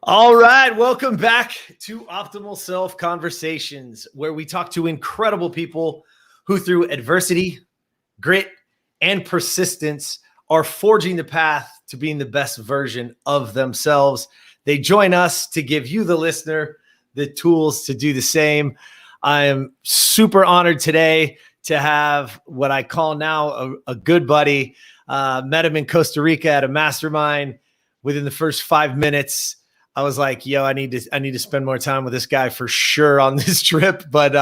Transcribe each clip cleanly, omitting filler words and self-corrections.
All right, welcome back to Optimal Self Conversations, where we talk to incredible people who, through adversity, grit, and persistence, are forging the path to being the best version of themselves. They join us to give you, the listener, the tools to do the same. I am super honored today to have what I call now a good buddy. Met him in Costa Rica at a mastermind. Within the first 5 minutes, I was like, yo, I need to spend more time with this guy for sure on this trip, but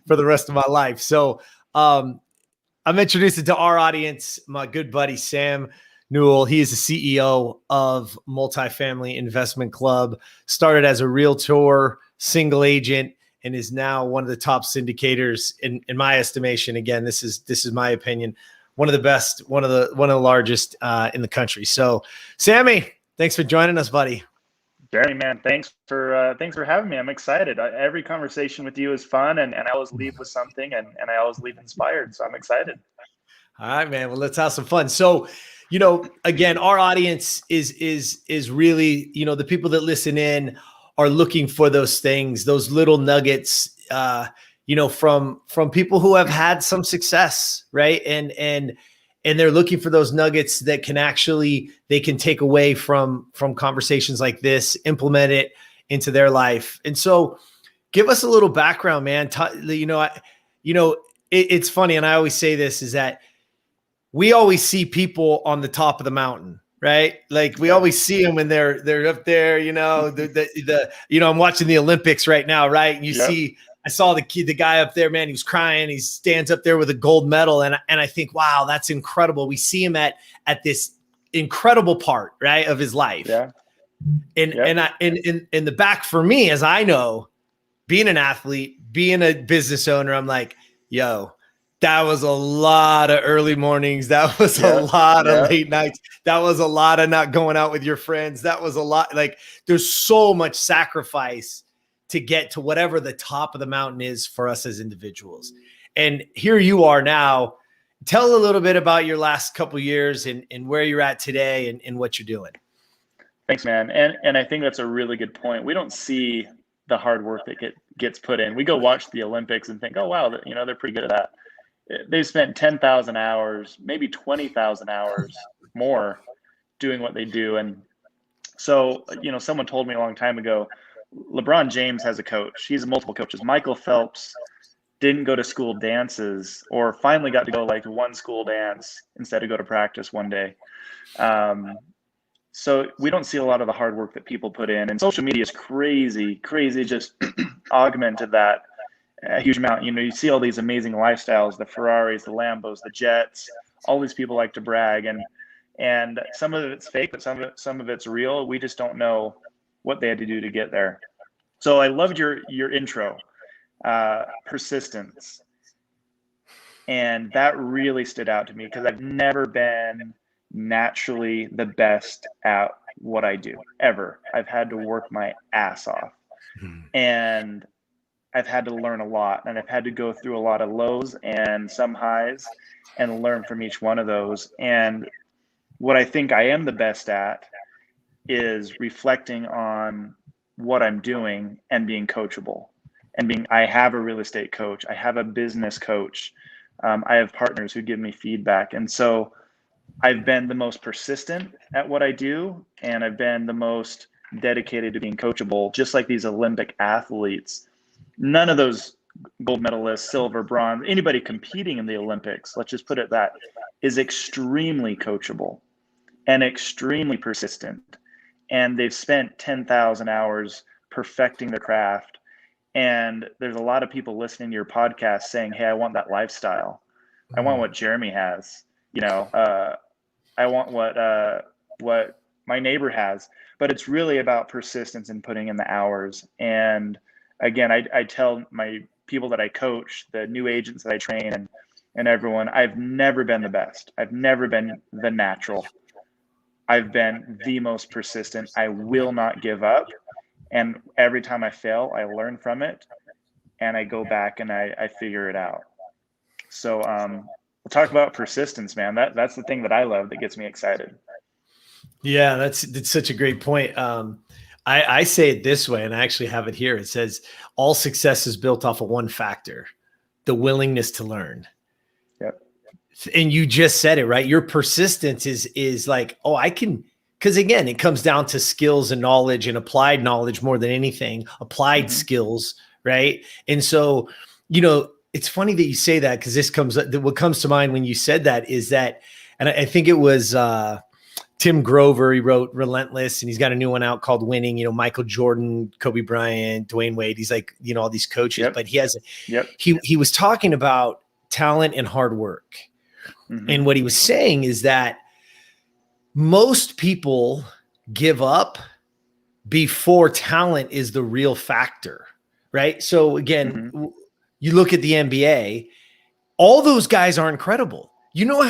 for the rest of my life. So I'm introducing to our audience my good buddy, Sam Newell. He is the CEO of Multifamily Investment Club, started as a realtor, single agent, and is now one of the top syndicators in my estimation. Again, this is my opinion. One of the best, one of the largest in the country. So Sammy, thanks for joining us, buddy. Jeremy, man, thanks for having me. I'm excited. Every conversation with you is fun, and I always leave with something, and I always leave inspired. So I'm excited. All right, man. Well, let's have some fun. So, again, our audience is really, the people that listen in are looking for those things, those little nuggets, from people who have had some success, right? And they're looking for those nuggets that they can take away from conversations like this, implement it into their life. And so give us a little background, man. It's funny. And I always say this is that we always see people on the top of the mountain, right? Like we always see them when they're up there, I'm watching the Olympics right now. Right. And you see, I saw the guy up there, man, he was crying. He stands up there with a gold medal. And I think, wow, that's incredible. We see him at this incredible part, right, of his life. Yeah. And in the back for me, as I know, being an athlete, being a business owner, I'm like, yo, that was a lot of early mornings. That was a lot of late nights. That was a lot of not going out with your friends. That was a lot. Like there's so much sacrifice to get to whatever the top of the mountain is for us as individuals. And here you are now. Tell a little bit about your last couple of years and where you're at today and what you're doing. Thanks, man. And I think that's a really good point. We don't see the hard work that gets put in. We go watch the Olympics and think, oh, wow, they're pretty good at that. They've spent 10,000 hours, maybe 20,000 hours more doing what they do. And so, someone told me a long time ago, LeBron James has a coach. He's multiple coaches. Michael Phelps didn't go to school dances, or finally got to go like to one school dance instead of go to practice one day. So we don't see a lot of the hard work that people put in, and social media is crazy, just augmented that a huge amount. You see all these amazing lifestyles, the Ferraris, the Lambos, the jets, all these people like to brag, and some of it's fake, but some of it's real. We just don't know what they had to do to get there. So I loved your intro, persistence. And that really stood out to me because I've never been naturally the best at what I do ever. I've had to work my ass off, and I've had to learn a lot, and I've had to go through a lot of lows and some highs and learn from each one of those. And what I think I am the best at is reflecting on what I'm doing and being coachable, and I have a real estate coach. I have a business coach. I have partners who give me feedback. And so I've been the most persistent at what I do, and I've been the most dedicated to being coachable, just like these Olympic athletes. None of those gold medalists, silver, bronze, anybody competing in the Olympics, let's just put it that, is extremely coachable and extremely persistent. And they've spent 10,000 hours perfecting their craft. And there's a lot of people listening to your podcast saying, hey, I want that lifestyle. I want what Jeremy has. I want what my neighbor has. But it's really about persistence and putting in the hours. And again, I tell my people that I coach, the new agents that I train, and everyone, I've never been the best. I've never been the natural. I've been the most persistent. I will not give up. And every time I fail, I learn from it, and I go back and I figure it out. So we'll talk about persistence, man. That's the thing that I love that gets me excited. Yeah, that's such a great point. I say it this way, and I actually have it here. It says all success is built off of one factor, the willingness to learn. Yep. And you just said it, right? Your persistence is like, oh, I can, because again, it comes down to skills and knowledge and applied knowledge more than anything, applied skills, right? And so, it's funny that you say that, because what comes to mind when you said that is that, and I think it was Tim Grover. He wrote Relentless, and he's got a new one out called Winning. Michael Jordan, Kobe Bryant, Dwayne Wade. He's like, all these coaches, Yep. but he has, Yep. he was talking about talent and hard work. And what he was saying is that most people give up before talent is the real factor, right? So again, you look at the NBA, all those guys are incredible. You know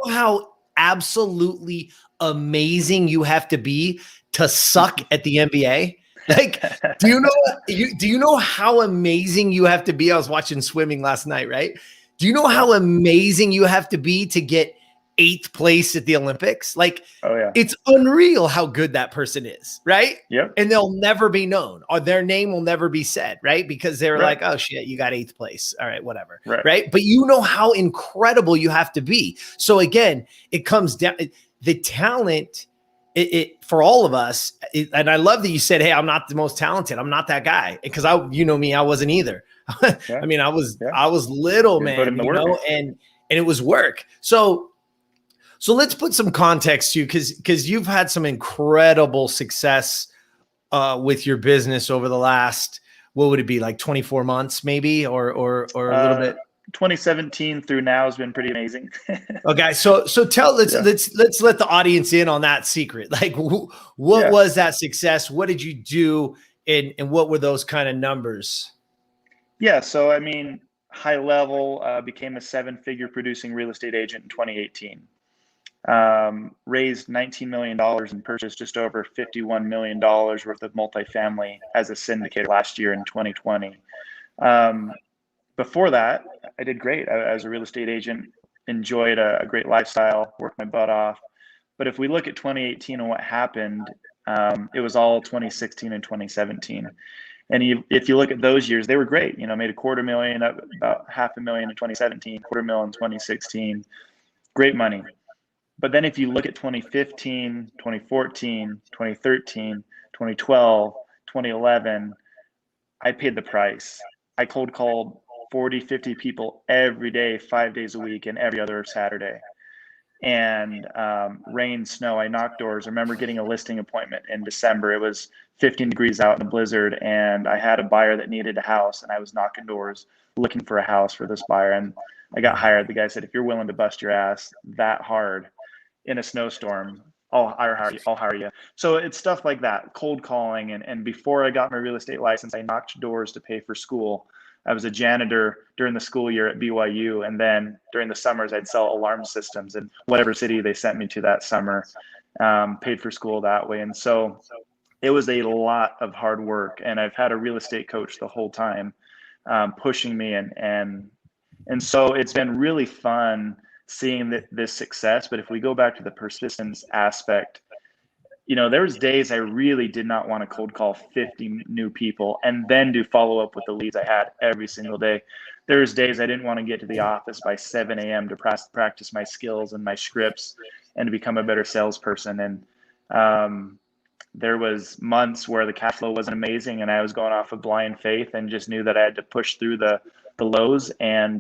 how absolutely amazing you have to be to suck at the NBA? Like, do you know how amazing you have to be? I was watching swimming last night, right? Do you know how amazing you have to be to get 8th place at the Olympics? Like, Oh yeah. it's unreal how good that person is, right? Yep. And they'll never be known, or their name will never be said, right? Because they're like, oh shit, you got 8th place. All right, whatever. Right. But you know how incredible you have to be. So again, it comes down, the talent, it for all of us. And I love that you said, hey, I'm not the most talented. I'm not that guy. Because me, I wasn't either. I mean, I was little, man, and it was work. So let's put some context to you, because you've had some incredible success with your business over the last, what would it be, like 24 months maybe, or a little bit? 2017 through now has been pretty amazing. Okay, so let's let the audience in on that secret. Like, what was that success? What did you do, and what were those kind of numbers? Yeah, so I mean, high level, became a 7-figure producing real estate agent in 2018. Raised $19 million and purchased just over $51 million worth of multifamily as a syndicator last year in 2020. Before that, I did great. I was a real estate agent, enjoyed a great lifestyle, worked my butt off. But if we look at 2018 and what happened, it was all 2016 and 2017. And if you look at those years, they were great. Made $250,000, up about $500,000 in 2017, $250,000 in 2016. Great money. But then if you look at 2015, 2014, 2013, 2012, 2011, I paid the price. I cold called 40, 50 people every day, 5 days a week, and every other Saturday. And rain, snow, I knocked doors. I remember getting a listing appointment in December. It was 15 degrees out in a blizzard, and I had a buyer that needed a house, and I was knocking doors looking for a house for this buyer. And I got hired. The guy said, if you're willing to bust your ass that hard in a snowstorm, I'll hire you. So it's stuff like that, cold calling. And before I got my real estate license, I knocked doors to pay for school. I was a janitor during the school year at BYU. And then during the summers, I'd sell alarm systems in whatever city they sent me to that summer, paid for school that way. And so it was a lot of hard work. And I've had a real estate coach the whole time, pushing me. And so it's been really fun seeing this success. But if we go back to the persistence aspect, there was days I really did not want to cold call 50 new people and then do follow up with the leads I had every single day. There was days I didn't want to get to the office by 7 a.m. to practice my skills and my scripts and to become a better salesperson. And there was months where the cash flow wasn't amazing and I was going off of blind faith and just knew that I had to push through the lows. And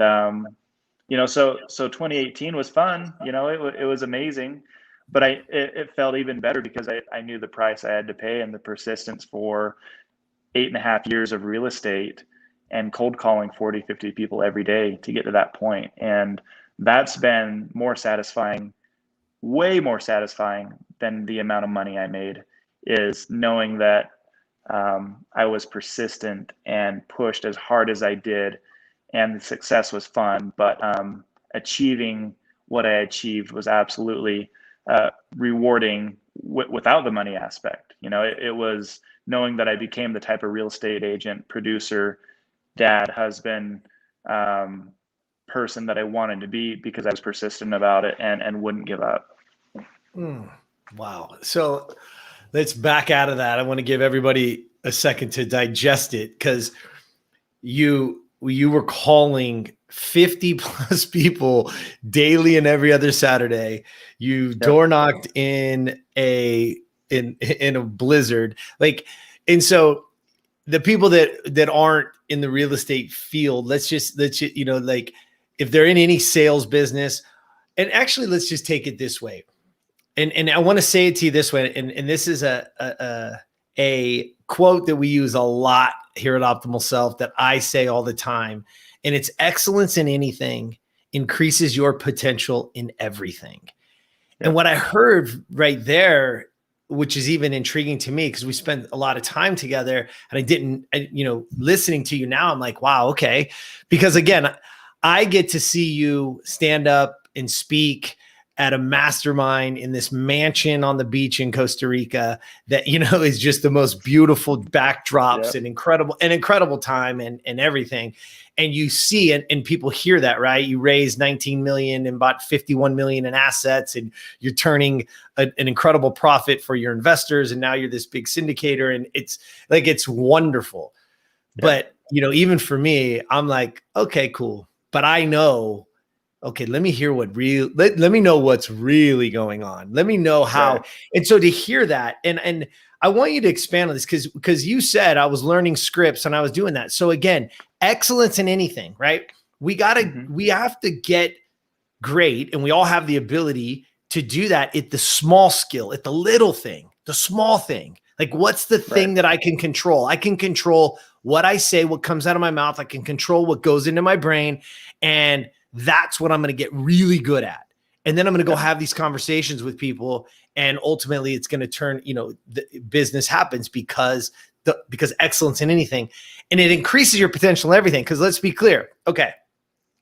so 2018 was fun. It was amazing. But it felt even better because I knew the price I had to pay and the persistence for 8.5 years of real estate and cold calling 40, 50 people every day to get to that point. And that's been more satisfying, way more satisfying than the amount of money I made, is knowing that I was persistent and pushed as hard as I did. And the success was fun, but achieving what I achieved was absolutely rewarding without the money aspect. It was knowing that I became the type of real estate agent, producer, dad, husband, person that I wanted to be because I was persistent about it and wouldn't give up. Wow. So let's back out of that. I want to give everybody a second to digest it, because you were calling 50 plus people daily and every other Saturday. You Yep. door knocked in a blizzard. Like, and so the people that aren't in the real estate field, let's like, if they're in any sales business, and actually let's just take it this way. And I want to say it to you this way, and this is a quote that we use a lot here at Optimal Self that I say all the time, and it's excellence in anything increases your potential in everything. Yep. And what I heard right there, which is even intriguing to me, because we spent a lot of time together, and listening to you now, I'm like, wow, okay. Because again, I get to see you stand up and speak at a mastermind in this mansion on the beach in Costa Rica that, is just the most beautiful backdrops. Yep. and incredible time and everything. And you see it, and people hear that, right? You raised 19 million and bought 51 million in assets, and you're turning an incredible profit for your investors. And now you're this big syndicator, and it's wonderful. Yep. But, even for me, I'm like, okay, cool. But I know, okay, let me hear let me know what's really going on. Let me know how. Right. And so to hear that, and I want you to expand on this, because you said I was learning scripts and I was doing that. So again, excellence in anything, right? We have to get great, and we all have the ability to do that at the small skill, at the little thing, the small thing. Like, what's the thing that I can control? I can control what I say, what comes out of my mouth. I can control what goes into my brain. And that's what I'm going to get really good at. And then I'm going to go have these conversations with people. And ultimately it's going to turn, the business happens because excellence in anything, and it increases your potential in everything. Cause let's be clear. Okay.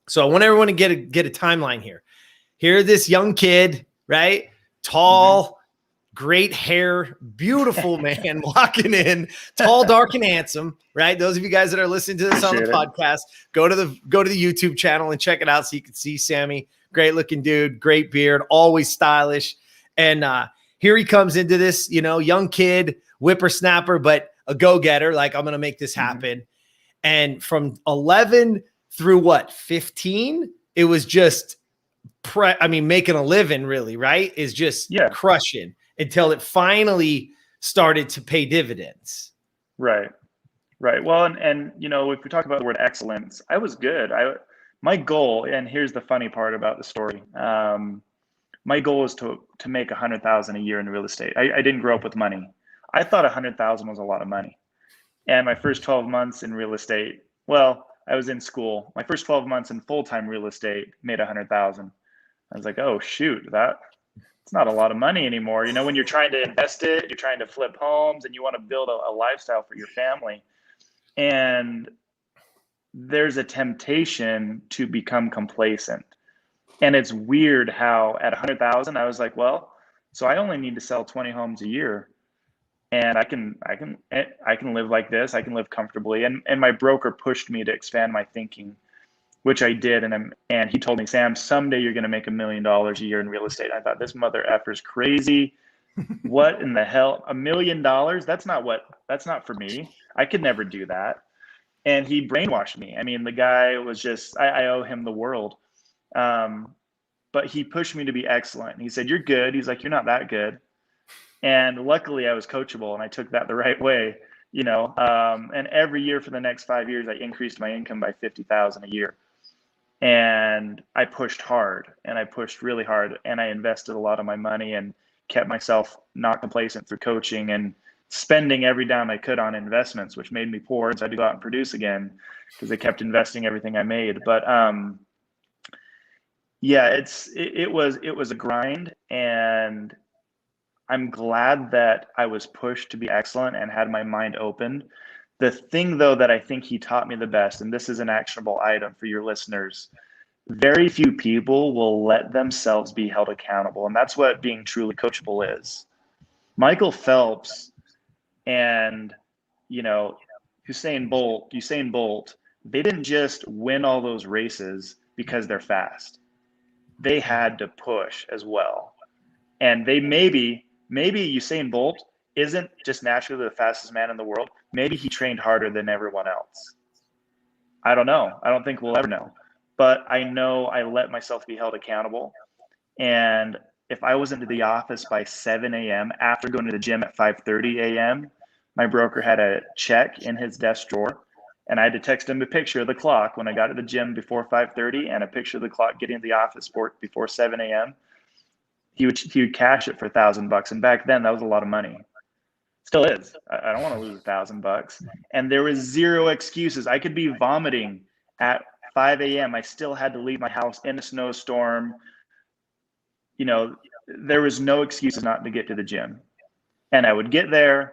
So I want everyone to get a timeline here. Here, this young kid, right? Tall, great hair, beautiful man walking in, tall, dark, and handsome, right? Those of you guys that are listening to this on the podcast, go to the YouTube channel and check it out so you can see Sammy. Great looking dude, great beard, always stylish. And here he comes into this, young kid, whippersnapper, but a go-getter. Like, I'm going to make this happen. And from 11 through 15, it was just, making a living, really, right? Is just crushing. Until it finally started to pay dividends. Right. Well, and if we talk about the word excellence, I was good. My goal, and here's the funny part about the story. My goal is to make $100,000 a year in real estate. I didn't grow up with money. I thought $100,000 was a lot of money. And my first 12 months in real estate, well, I was in school. My first 12 months in full-time real estate made $100,000. I was like, oh shoot, it's not a lot of money anymore. When you're trying to invest it, you're trying to flip homes, and you want to build a lifestyle for your family. And there's a temptation to become complacent. And it's weird how at 100,000, I was like, well, so I only need to sell 20 homes a year, and I can live like this. I can live comfortably. And my broker pushed me to expand my thinking, which I did. And he told me, Sam, someday you're going to make $1 million a year in real estate. I thought, this mother effer's crazy. What in the hell? $1 million? That's not for me. I could never do that. And he brainwashed me. The guy was just, I owe him the world. But he pushed me to be excellent. And he said, you're good. He's like, you're not that good. And luckily I was coachable, and I took that the right way, and every year for the next 5 years, I increased my income by $50,000 a year. And I pushed hard, and I pushed really hard, and I invested a lot of my money and kept myself not complacent through coaching and spending every dime I could on investments, which made me poor. So I had to go out and produce again because I kept investing everything I made. But it was a grind, and I'm glad that I was pushed to be excellent and had my mind opened. The thing, though, that I think he taught me the best, and this is an actionable item for your listeners, very few people will let themselves be held accountable. And that's what being truly coachable is. Michael Phelps and, Usain Bolt, they didn't just win all those races because they're fast. They had to push as well. And they maybe Maybe Usain Bolt isn't just naturally the fastest man in the world. Maybe he trained harder than everyone else. I don't know. I don't think we'll ever know. But I know I let myself be held accountable. And if I wasn't to the office by 7 a.m. after going to the gym at 5:30 a.m., my broker had a check in his desk drawer, and I had to text him a picture of the clock when I got to the gym before 5:30 and a picture of the clock getting to the office before 7 a.m. He would cash it for $1,000, and back then that was a lot of money. Still is. I don't want to lose $1,000. And there was zero excuses. I could be vomiting at 5 a.m. I still had to leave my house in a snowstorm. You know, there was no excuses not to get to the gym. And I would get there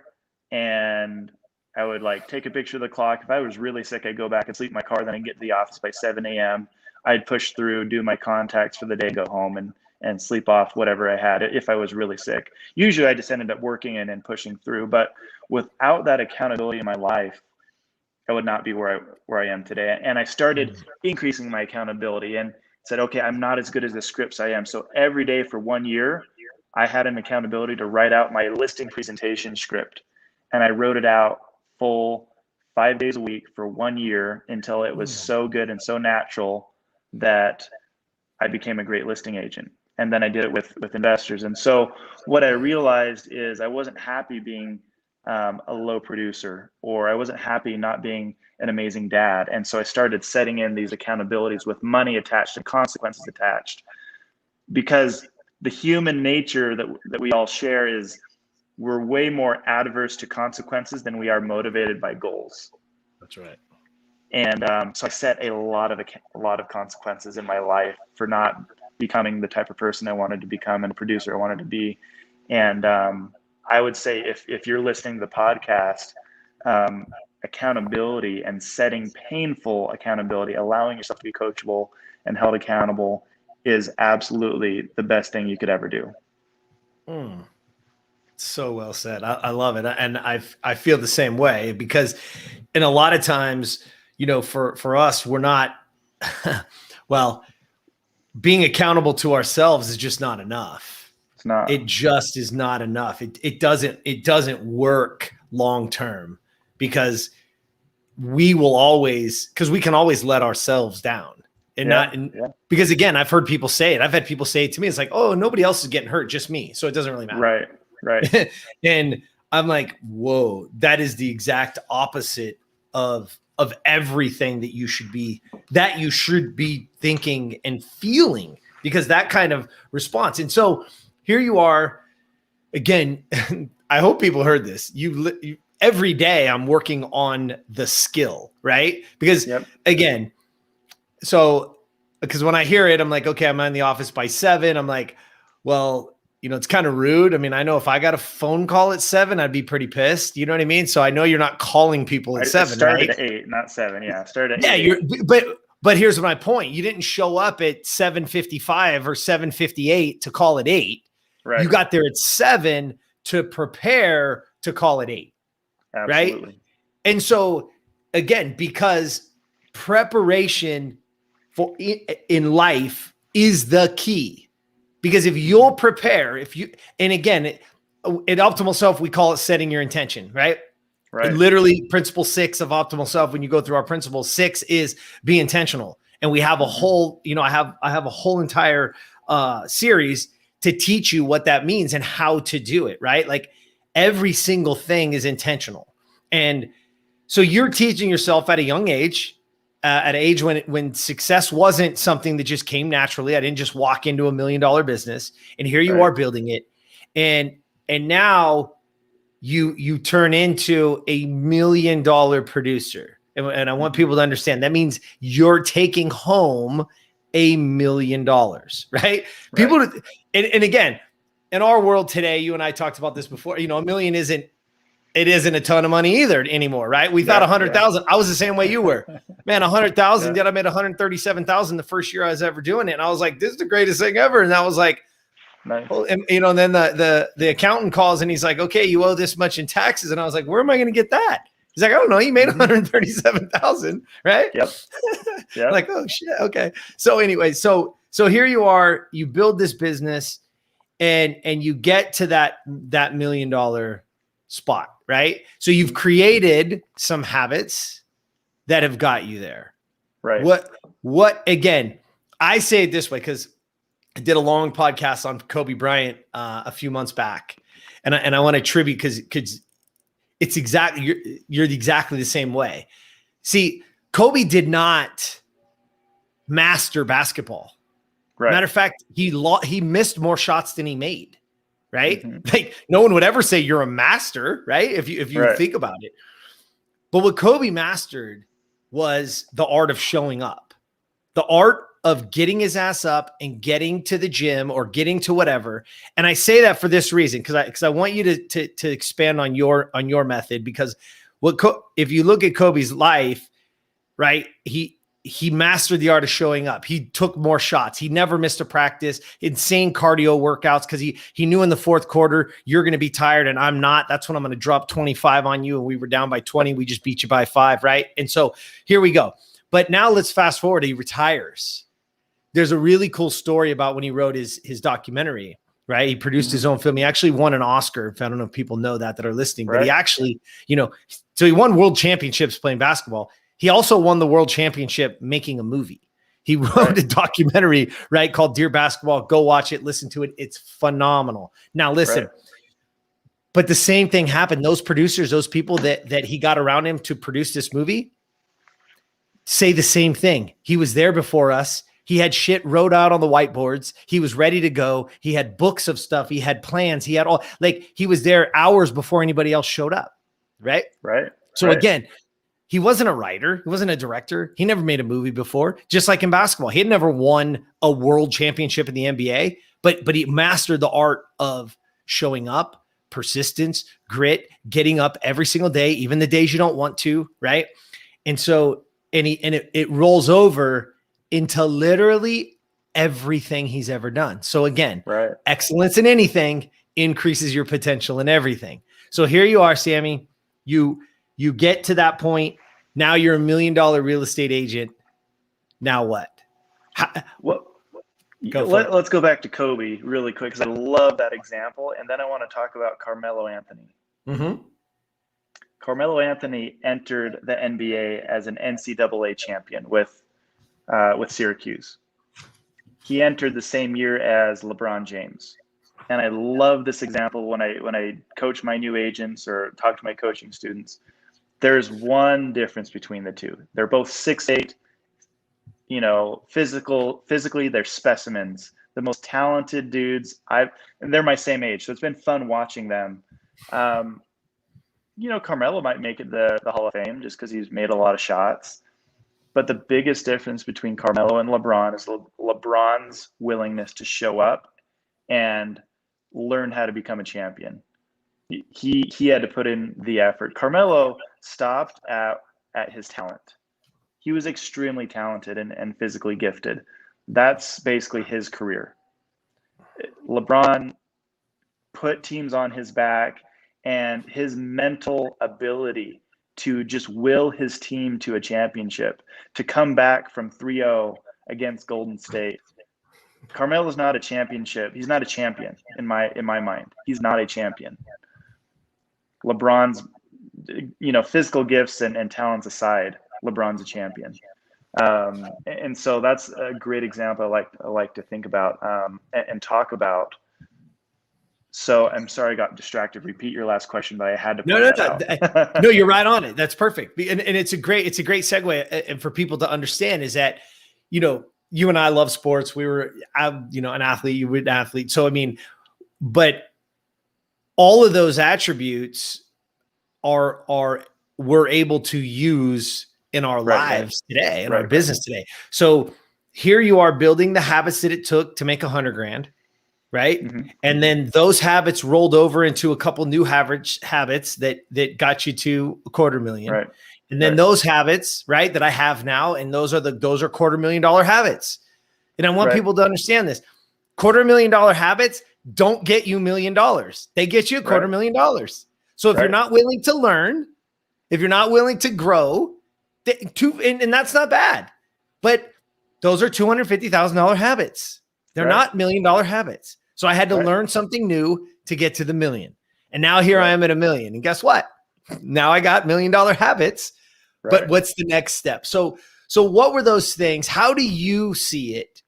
and I would like take a picture of the clock. If I was really sick, I'd go back and sleep in my car. Then I'd get to the office by 7 a.m. I'd push through, do my contacts for the day, go home and sleep off whatever I had if I was really sick. Usually I just ended up working and pushing through. But without that accountability in my life, I would not be where I am today. And I started increasing my accountability and said, okay, I'm not as good as the scripts I am. So every day for 1 year, I had an accountability to write out my listing presentation script. And I wrote it out full 5 days a week for 1 year until it was so good and so natural that I became a great listing agent. And then I did it with investors. And so what I realized is I wasn't happy being a low producer, or I wasn't happy not being an amazing dad. And so I started setting in these accountabilities with money attached and consequences attached, because the human nature that we all share is we're way more adverse to consequences than we are motivated by goals. That's right. And so I set a lot of consequences in my life for not becoming the type of person I wanted to become and producer I wanted to be. And I would say if you're listening to the podcast, accountability and setting painful accountability, allowing yourself to be coachable and held accountable is absolutely the best thing you could ever do. So well said. I love it. And I feel the same way, because in a lot of times, you know, for us, we're not, well, being accountable to ourselves is just not enough. It's not. It just is not enough. It doesn't work long term, because we can always let ourselves down. Because again, I've heard people say it. I've had people say it to me. It's like, oh, nobody else is getting hurt, just me. So it doesn't really matter. Right. And I'm like, whoa, that is the exact opposite of everything that you should be thinking and feeling, because that kind of response. And so here you are again. I hope people heard this. You every day I'm working on the skill, right? Because again, so because when I hear it, I'm like, okay, I'm in the office by 7. I'm like, well, you know, it's kind of rude. I mean, I know if I got a phone call at 7, I'd be pretty pissed. You know what I mean? So I know you're not calling people at 7, started right? At 8, not 7. Yeah, started at 8. But here's my point. You didn't show up at 7:55 or 7:58 to call at 8. Right. You got there at 7 to prepare to call at 8. Absolutely. Right? And so again, because preparation in life is the key. Because if you'll prepare, and again, at Optimal Self, we call it setting your intention, right? Right. And literally principle 6 of Optimal Self, when you go through our principles, 6 is be intentional. And we have a whole, I have a whole entire series to teach you what that means and how to do it, right? Like every single thing is intentional. And so you're teaching yourself at a young age, at an age when success wasn't something that just came naturally. I didn't just walk into $1 million business, and here you are building it. And now you turn into $1 million producer. And I want people to understand that means you're taking home $1 million, right? People, and again, in our world today, you and I talked about this before, $1 million isn't a ton of money either anymore, right? We thought 100,000. I was the same way you were, man. 100,000. Yet I made 137,000 the first year I was ever doing it, and I was like, "This is the greatest thing ever." And I was like, nice. Well, and then the accountant calls and he's like, "Okay, you owe this much in taxes," and I was like, "Where am I going to get that?" He's like, "I don't know. You made 137,000, right?" Yep. Like, oh shit. Okay. So anyway, so here you are. You build this business, and you get to that $1 million spot, right? So you've created some habits that have got you there. Right. What again, I say it this way because I did a long podcast on Kobe Bryant a few months back, and I want to tribute because it's exactly you're exactly the same way. See, Kobe did not master basketball. Right. Matter of fact, he missed more shots than he made. Right? Mm-hmm. Like no one would ever say you're a master, right? If you right. think about it. But what Kobe mastered was the art of showing up, the art of getting his ass up and getting to the gym or getting to whatever. And I say that for this reason, because I want you to expand on your method, because if you look at Kobe's life, right? He mastered the art of showing up. He took more shots. He never missed a practice, insane cardio workouts, because he knew in the fourth quarter, you're going to be tired and I'm not. That's when I'm going to drop 25 on you. And we were down by 20. We just beat you by 5, right? And so here we go. But now let's fast forward. He retires. There's a really cool story about when he wrote his documentary, right? He produced his own film. He actually won an Oscar. I don't know if people know that are listening, but he actually, so he won world championships playing basketball. He also won the world championship making a movie. He wrote a documentary, right, called Dear Basketball. Go watch it, listen to it. It's phenomenal. Now listen, but the same thing happened. Those producers, those people that he got around him to produce this movie say the same thing. He was there before us. He had shit wrote out on the whiteboards. He was ready to go. He had books of stuff. He had plans. He had he was there hours before anybody else showed up. Right. Right. So again, he wasn't a writer. He wasn't a director. He never made a movie before, just like in basketball. He had never won a world championship in the NBA, but he mastered the art of showing up, persistence, grit, getting up every single day, even the days you don't want to, right? And so, it rolls over into literally everything he's ever done. So again, excellence in anything increases your potential in everything. So here you are, Sammy. You get to that point. Now you're $1 million real estate agent. Now what? Let's go back to Kobe really quick, because I love that example. And then I want to talk about Carmelo Anthony. Mm-hmm. Carmelo Anthony entered the NBA as an NCAA champion with Syracuse. He entered the same year as LeBron James. And I love this example when I coach my new agents or talk to my coaching students. There's one difference between the two. They're both 6'8", physically they're specimens, the most talented dudes and they're my same age. So it's been fun watching them. Carmelo might make it the Hall of Fame just because he's made a lot of shots. But the biggest difference between Carmelo and LeBron is LeBron's willingness to show up and learn how to become a champion. He had to put in the effort. Carmelo stopped at his talent. He was extremely talented and physically gifted. That's basically his career. LeBron put teams on his back, and his mental ability to just will his team to a championship, to come back from 3-0 against Golden State. Carmelo's not a championship. He's not a champion in my mind. He's not a champion. LeBron's, physical gifts and talents aside, LeBron's a champion. And so that's a great example I like to think about and talk about. So I'm sorry I got distracted. Repeat your last question, but I had to. No, you're right on it. That's perfect. And it's a great segue. And for people to understand is that, you and I love sports. I'm an athlete, you were an athlete. So, but all of those attributes we're able to use in our lives today, in our business today. So here you are building the habits that it took to make $100,000. Right. Mm-hmm. And then those habits rolled over into a couple new habits that got you to $250,000. Right. And then those habits, right, that I have now, and those are $250,000 habits. And I want people to understand this. $250,000 habits don't get you $1 million. They get you $250,000. So if you're not willing to learn, if you're not willing to grow, and that's not bad, but those are $250,000 habits. They're not $1 million habits. So I had to Right. learn something new to get to the million. And now here I Right. am at $1 million. And guess what? Now I got $1 million habits. But Right. what's the next step? So what were those things? How do you see it?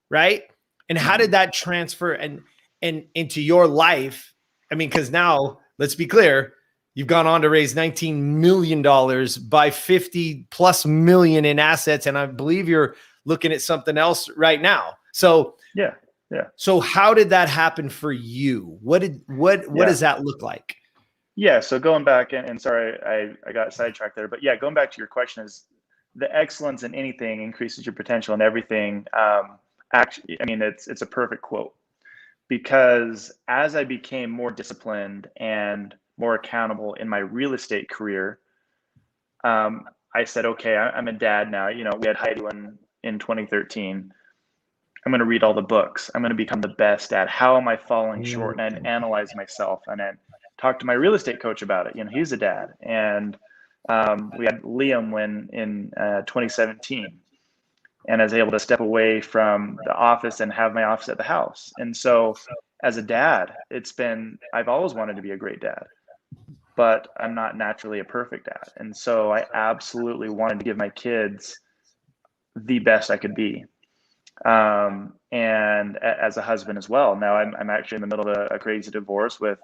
Right. And how did that transfer and into your life? I mean, because now let's be clear, you've gone on to raise $19 million, by 50 plus million in assets. And I believe you're looking at something else right now. So Yeah. Yeah. so how did that happen for you? What does that look like? Yeah. So going back and sorry, I got sidetracked there, but yeah, going back to your question is the excellence in anything increases your potential in everything. Actually, I mean, it's a perfect quote, because as I became more disciplined and more accountable in my real estate career, I said, okay, I'm a dad now. You know, we had Heidi in 2013. I'm going to read all the books. I'm going to become the best dad. How am I falling short? And I'd analyze myself and then talk to my real estate coach about it. You know, he's a dad. And we had Liam when in 2017. And I was able to step away from the office and have my office at the house. And so as a dad, I've always wanted to be a great dad, but I'm not naturally a perfect dad. And so I absolutely wanted to give my kids the best I could be. And as a husband as well. Now I'm actually in the middle of a crazy divorce with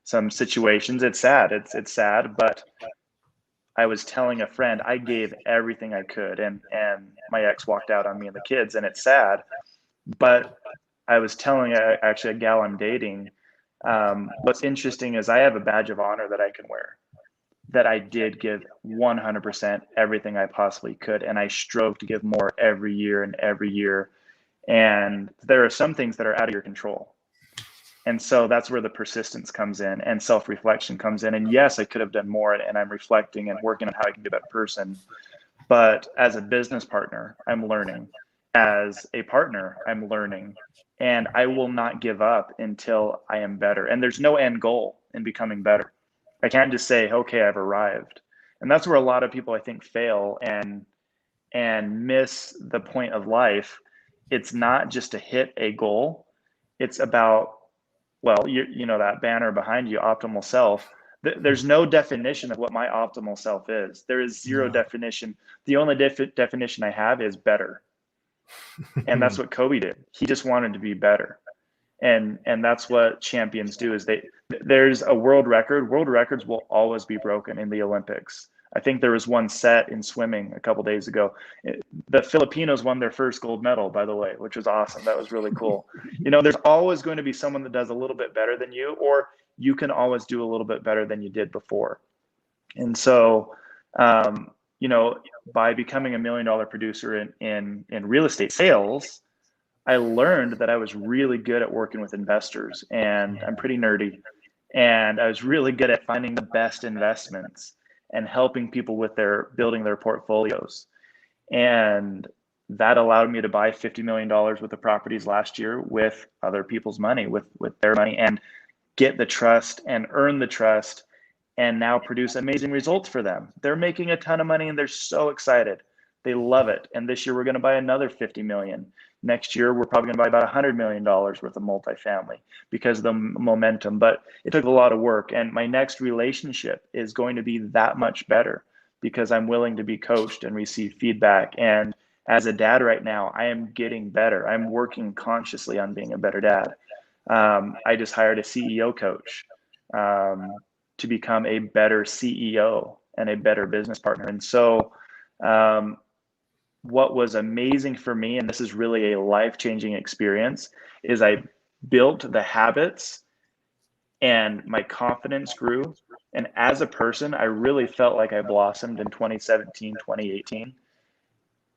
some situations. It's sad. It's sad, but I was telling a friend I gave everything I could, and my ex walked out on me and the kids, and it's sad. But I was telling actually a gal I'm dating, what's interesting is I have a badge of honor that I can wear, that I did give 100% everything I possibly could, and I strove to give more every year and every year. And there are some things that are out of your control. And so that's where the persistence comes in and self-reflection comes in. And yes, I could have done more, and I'm reflecting and working on how I can be a better person. But as a business partner, I'm learning. As a partner, I'm learning. And I will not give up until I am better. And there's no end goal in becoming better. I can't just say, okay, I've arrived. And that's where a lot of people, I think, fail and miss the point of life. It's not just to hit a goal. It's about, well, you know, that banner behind you, optimal self. There's no definition of what my optimal self is. There is zero definition. The only definition I have is better. And that's what Kobe did. He just wanted to be better. And that's what champions do, is there's a world record. World records will always be broken in the Olympics. I think there was one set in swimming a couple days ago. The Filipinos won their first gold medal, by the way, which was awesome. That was really cool. You know, there's always going to be someone that does a little bit better than you, or you can always do a little bit better than you did before. And so, you know, by becoming $1 million producer in real estate sales, I learned that I was really good at working with investors, and I'm pretty nerdy. And I was really good at finding the best investments and helping people with building their portfolios. And that allowed me to buy $50 million worth of properties last year with other people's money, with their money, and get the trust and earn the trust, and now produce amazing results for them. They're making a ton of money and they're so excited. They love it. And this year we're going to buy another 50 million. Next year we're probably going to buy about $100 million worth of multifamily because of the momentum. But it took a lot of work. And my next relationship is going to be that much better because I'm willing to be coached and receive feedback. And as a dad right now, I am getting better. I'm working consciously on being a better dad. I just hired a CEO coach to become a better CEO and a better business partner. And so what was amazing for me, and this is really a life-changing experience, is I built the habits and my confidence grew. And as a person, I really felt like I blossomed in 2017, 2018.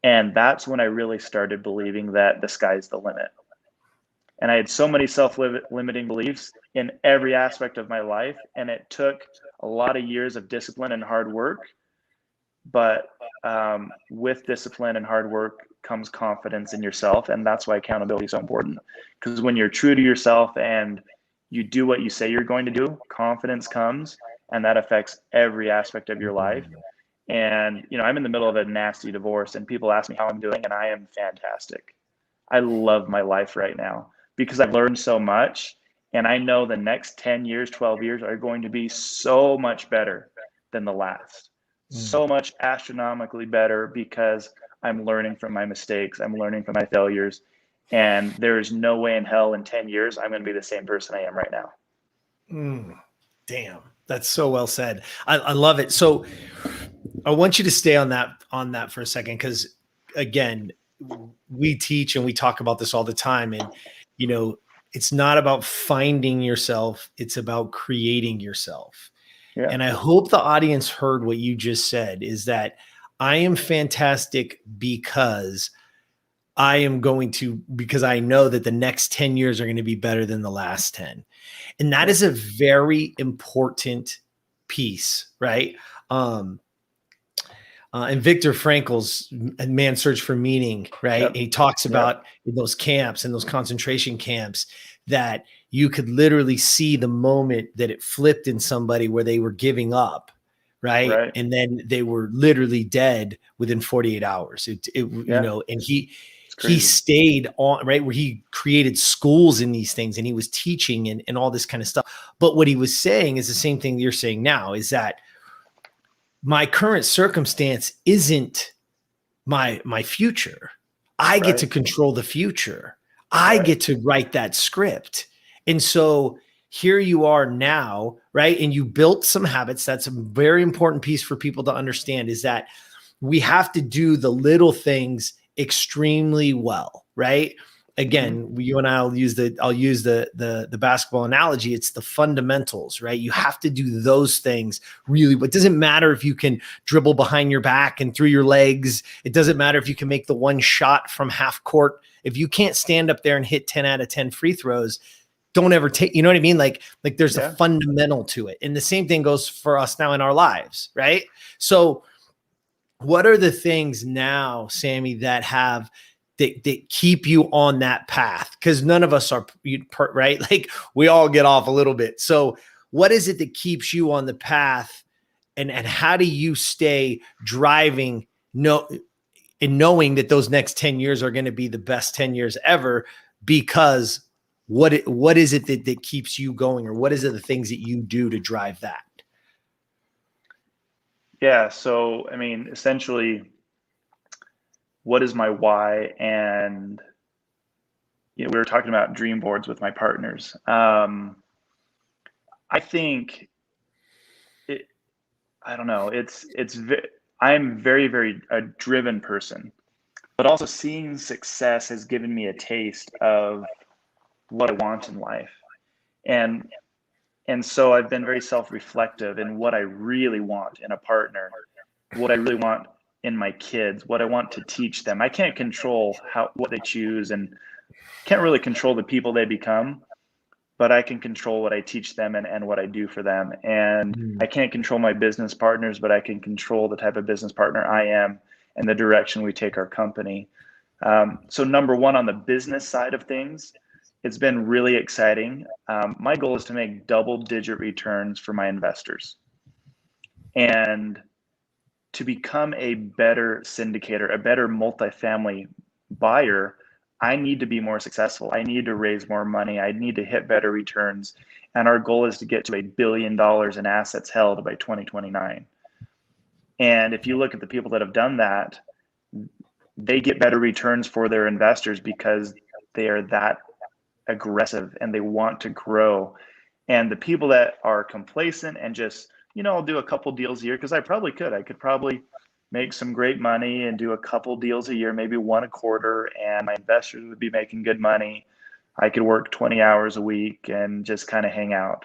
And that's when I really started believing that the sky's the limit. And I had so many self-limiting beliefs in every aspect of my life. And it took a lot of years of discipline and hard work. But with discipline and hard work comes confidence in yourself. And that's why accountability is so important. Because when you're true to yourself and you do what you say you're going to do, confidence comes, and that affects every aspect of your life. And, you know, I'm in the middle of a nasty divorce, and people ask me how I'm doing, and I am fantastic. I love my life right now because I've learned so much. And I know the next 10 years, 12 years are going to be so much better than the last. Mm. So much astronomically better because I'm learning from my mistakes. I'm learning from my failures. And there's no way in hell in 10 years I'm going to be the same person I am right now. Mm. Damn, that's so well said. I love it. So I want you to stay on that for a second, because again, we teach and we talk about this all the time, and it's not about finding yourself, it's about creating yourself. Yeah. And I hope the audience heard what you just said, is that I am fantastic because because I know that the next 10 years are going to be better than the last 10. And that is a very important piece, right? And Viktor Frankl's Man's Search for Meaning, right? Yep. And he talks about those camps and those concentration camps, that you could literally see the moment that it flipped in somebody where they were giving up, right? And then they were literally dead within 48 hours. And he stayed on, right, where he created schools in these things, and he was teaching and all this kind of stuff. But what he was saying is the same thing you're saying now, is that my current circumstance isn't my future. I get to control the future. I get to write that script. And so here you are now, right? And you built some habits. That's a very important piece for people to understand, is that we have to do the little things extremely well, right? Again, you and I'll use the basketball analogy. It's the fundamentals, right? You have to do those things really. But it doesn't matter if you can dribble behind your back and through your legs. It doesn't matter if you can make the one shot from half court. If you can't stand up there and hit 10 out of 10 free throws, don't ever take, you know what I mean? Like there's a fundamental to it. And the same thing goes for us now in our lives, right? So what are the things now, Sammy, that keep you on that path? Because none of us are, right? Like we all get off a little bit. So what is it that keeps you on the path, and how do you stay driving, and knowing that those next 10 years are going to be the best 10 years ever? Because what is it that keeps you going, or what is it, the things that you do to drive that? Yeah. So, I mean, essentially, what is my why? And, we were talking about dream boards with my partners. I think I don't know. I'm very, very a driven person, but also seeing success has given me a taste of what I want in life. And so I've been very self-reflective in what I really want in a partner, what I really want in my kids, what I want to teach them. I can't control what they choose, and can't really control the people they become, but I can control what I teach them and what I do for them. And I can't control my business partners, but I can control the type of business partner I am and the direction we take our company. So number one, on the business side of things, it's been really exciting. My goal is to make double-digit returns for my investors. And to become a better syndicator, a better multifamily buyer, I need to be more successful. I need to raise more money. I need to hit better returns. And our goal is to get to $1 billion in assets held by 2029. And if you look at the people that have done that, they get better returns for their investors because they are that aggressive and they want to grow. And the people that are complacent and just, I'll do a couple deals a year, because I could probably make some great money and do a couple deals a year, maybe one a quarter, and my investors would be making good money. I could work 20 hours a week and just kind of hang out.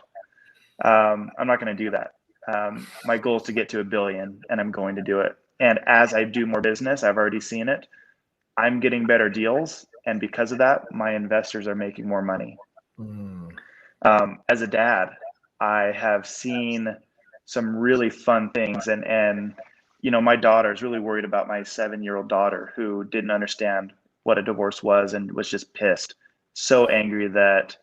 I'm not going to do that. My goal is to get to $1 billion, and I'm going to do it. And as I do more business, I've already seen it, I'm getting better deals. And because of that, my investors are making more money. As a dad, I have seen some really fun things. And my daughter is really worried about my 7-year-old daughter, who didn't understand what a divorce was and was just pissed, so angry that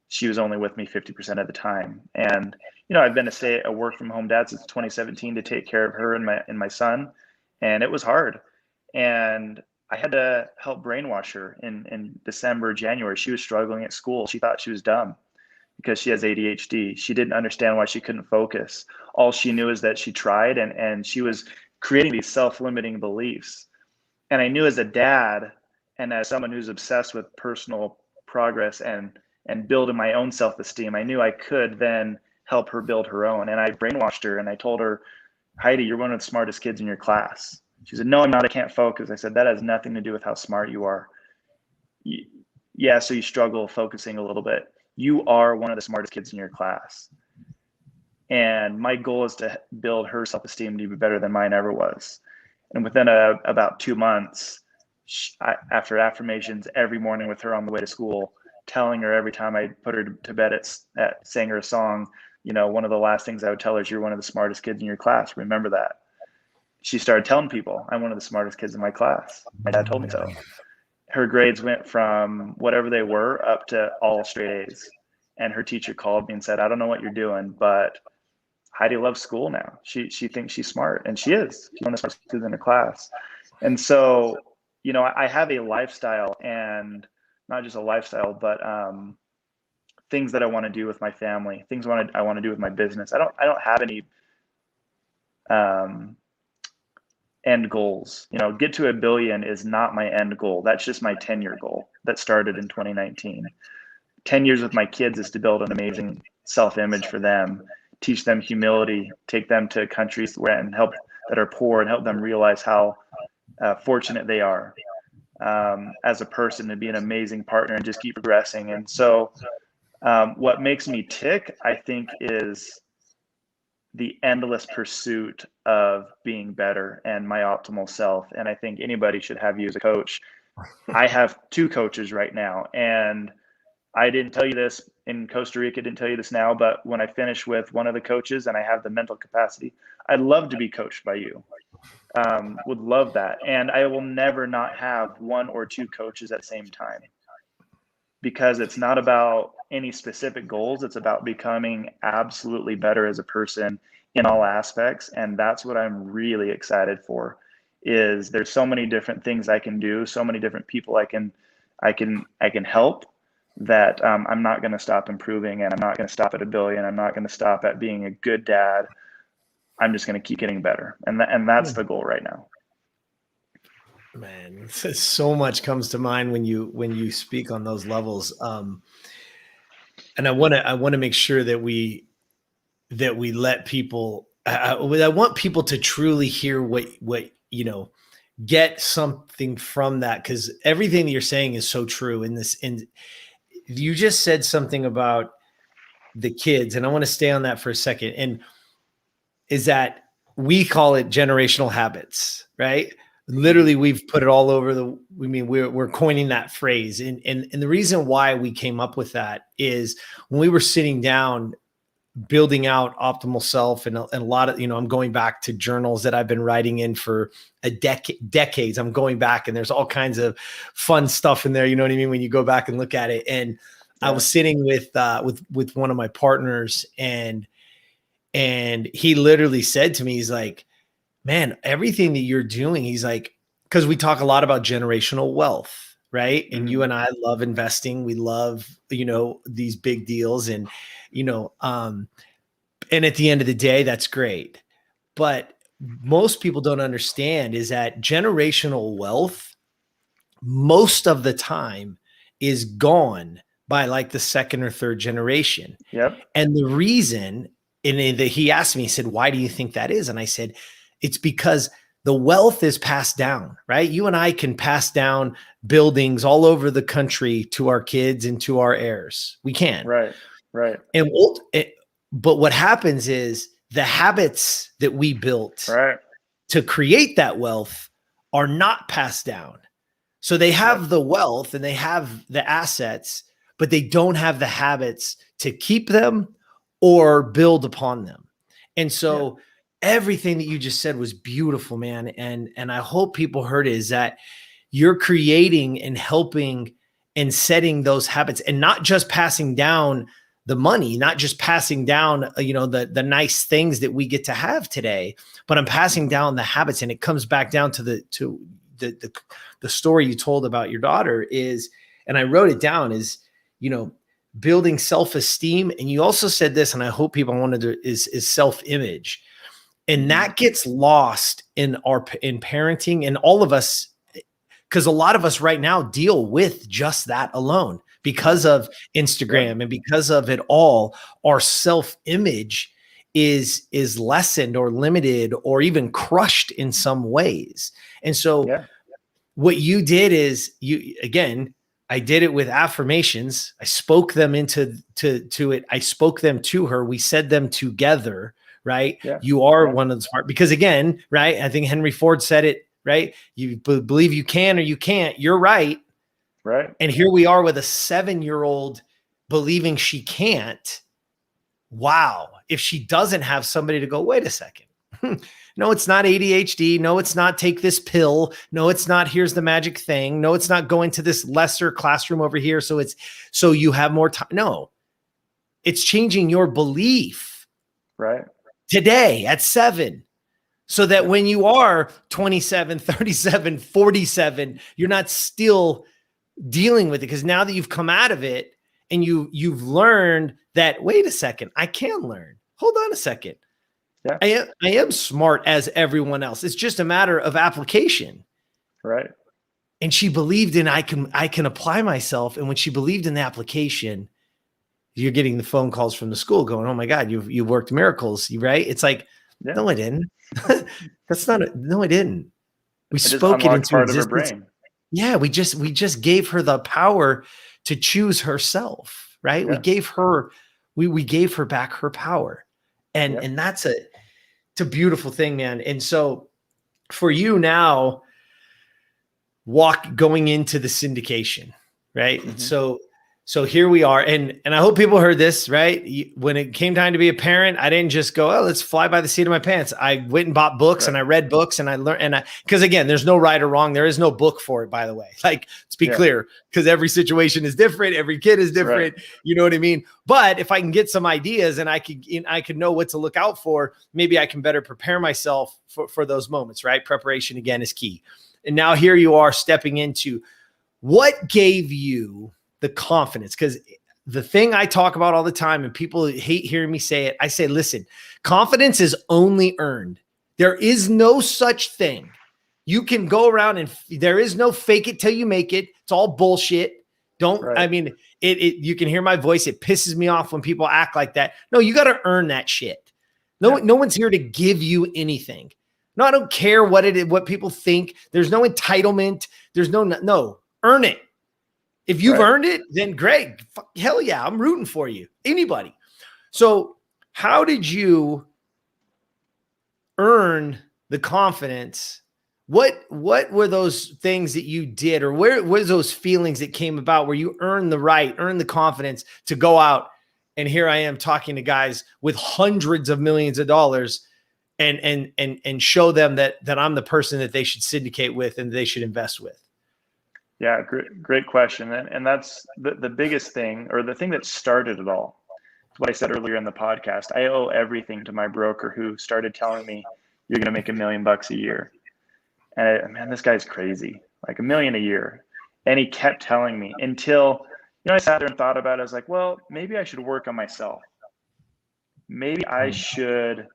she was only with me 50% of the time. And, I've been a work from home dad since 2017 to take care of her and my son. And it was hard. And I had to help brainwash her in December, January. She was struggling at school. She thought she was dumb because she has ADHD. She didn't understand why she couldn't focus. All she knew is that she tried, and she was creating these self-limiting beliefs. And I knew as a dad and as someone who's obsessed with personal progress and building my own self-esteem, I knew I could then help her build her own. And I brainwashed her and I told her, Heidi, you're one of the smartest kids in your class. She said, no, I'm not. I can't focus. I said, that has nothing to do with how smart you are. Yeah, so you struggle focusing a little bit. You are one of the smartest kids in your class. And my goal is to build her self-esteem to be better than mine ever was. And within about 2 months, after affirmations every morning with her on the way to school, telling her every time I put her to bed at sang her a song, one of the last things I would tell her is, you're one of the smartest kids in your class. Remember that. She started telling people, I'm one of the smartest kids in my class. My dad told me so. Her grades went from whatever they were up to all straight A's. And her teacher called me and said, I don't know what you're doing, but Heidi loves school now. She thinks she's smart, and she is. She's one of the smartest kids in her class. And so, I have a lifestyle, and not just a lifestyle, but things that I want to do with my family, things I want to do with my business. I don't have any end goals. Get to $1 billion is not my end goal. That's just my 10-year goal that started in 2019. 10 years with my kids is to build an amazing self-image for them, teach them humility, take them to countries that are poor and help them realize how fortunate they are as a person, and be an amazing partner and just keep progressing. And so what makes me tick, I think, is the endless pursuit of being better and my optimal self. And I think anybody should have you as a coach. I have 2 coaches right now, and I didn't tell you this in Costa Rica, didn't tell you this now, but when I finish with one of the coaches and I have the mental capacity, I'd love to be coached by you. Would love that. And I will never not have 1 or 2 coaches at the same time, because it's not about any specific goals. It's about becoming absolutely better as a person in all aspects. And that's what I'm really excited for. Is there's so many different things I can do, so many different people I can help, that I'm not going to stop improving, and I'm not going to stop at $1 billion. I'm not going to stop at being a good dad. I'm just going to keep getting better. And that's the goal right now. Man, so much comes to mind when you speak on those levels. And I want to make sure that we let people, I want people to truly hear what get something from that, because everything that you're saying is so true in this. And you just said something about the kids, and I want to stay on that for a second. And is that we call it generational habits, right? Literally, we've put it all over we're coining that phrase. And the reason why we came up with that is when we were sitting down, building out optimal self, and a lot of, I'm going back to journals that I've been writing in for decades. I'm going back, and there's all kinds of fun stuff in there. You know what I mean? When you go back and look at it. And I was sitting with one of my partners, and he literally said to me, he's like, man, everything that you're doing, he's like, because we talk a lot about generational wealth, right? And you and I love investing. We love, these big deals, and, and at the end of the day, that's great. But most people don't understand is that generational wealth, most of the time, is gone by like the second or third generation. Yep. And the reason, he asked me, he said, why do you think that is? And I said, it's because the wealth is passed down, right? You and I can pass down buildings all over the country to our kids and to our heirs. We can. Right. And but what happens is the habits that we built to create that wealth are not passed down. So they have the wealth and they have the assets, but they don't have the habits to keep them or build upon them. And so everything that you just said was beautiful, man. And I hope people heard it, is that you're creating and helping and setting those habits, and not just passing down the money, not just passing down, the nice things that we get to have today, but I'm passing down the habits. And it comes back down to the story you told about your daughter is, and I wrote it down, is, building self-esteem. And you also said this, and I hope people wanted to, is self-image. And that gets lost in parenting, and all of us, because a lot of us right now deal with just that alone because of Instagram and because of it all. Our self-image is lessened or limited or even crushed in some ways. And so what you did is, I did it with affirmations. I spoke them into it. I spoke them to her. We said them together, right? Yeah. You are one of the smart, because again, right? I think Henry Ford said it, right? You believe you can or you can't. You're right. Right. And here we are with a 7-year-old believing she can't. Wow. If she doesn't have somebody to go, wait a second. No, it's not ADHD. No, it's not take this pill. No, it's not here's the magic thing. No, it's not going to this lesser classroom over here. So you have more time. No, it's changing your belief today at 7. So that when you are 27, 37, 47, you're not still dealing with it. Because now that you've come out of it and you've learned that, wait a second, I can learn. Hold on a second. Yeah. I am smart as everyone else. It's just a matter of application. Right. And she believed in, I can apply myself. And when she believed in the application, you're getting the phone calls from the school going, oh my God, you worked miracles, right? It's like, no, I didn't. That's not no, I didn't. We spoke it into part existence. Of her brain. Yeah, we just gave her the power to choose herself, right? Yeah. We gave her back her power. And that's it's a beautiful thing, man. And so for you now, going into the syndication, right? Mm-hmm. So here we are. And I hope people heard this, right? When it came time to be a parent, I didn't just go, oh, let's fly by the seat of my pants. I went and bought books and I read books and I learned. Because again, there's no right or wrong. There is no book for it, by the way. Like, let's be clear, because every situation is different. Every kid is different. Right. You know what I mean? But if I can get some ideas and I could know what to look out for, maybe I can better prepare myself for those moments, right? Preparation, again, is key. And now here you are stepping into what gave you the confidence, because the thing I talk about all the time, and people hate hearing me say it, I say, listen, confidence is only earned. There is no such thing. You can go around and there is no fake it till you make it. It's all bullshit. I mean, you can hear my voice. It pisses me off when people act like that. No, you got to earn that shit. No one's here to give you anything. No, I don't care what people think. There's no entitlement. There's no, earn it. If you've earned it, then great. Hell yeah, I'm rooting for you. Anybody. So how did you earn the confidence? What were those things that you did, or where was those feelings that came about where you earned the confidence to go out? And here I am talking to guys with hundreds of millions of dollars and show them that I'm the person that they should syndicate with and they should invest with. Yeah, great question. And that's the biggest thing, or the thing that started it all. What I said earlier in the podcast, I owe everything to my broker who started telling me, you're going to make $1 million a year. And man, this guy's crazy, like $1 million a year. And he kept telling me until, I sat there and thought about it. I was like, well, maybe I should work on myself. Maybe I should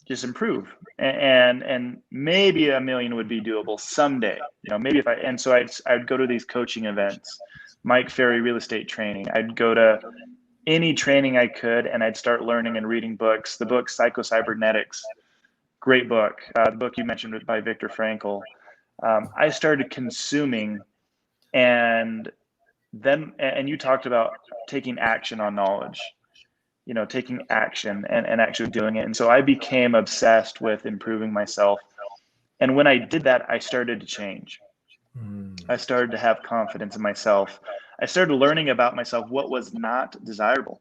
just improve, and maybe $1 million would be doable someday. Maybe so I'd go to these coaching events, Mike Ferry real estate training. I'd go to any training I could, and I'd start learning and reading books. The book Psycho-Cybernetics, great book. The book you mentioned by Viktor Frankl. I started consuming, and you talked about taking action on knowledge. Taking action and actually doing it. And so I became obsessed with improving myself. And when I did that, I started to change. I started to have confidence in myself. I started learning about myself, what was not desirable.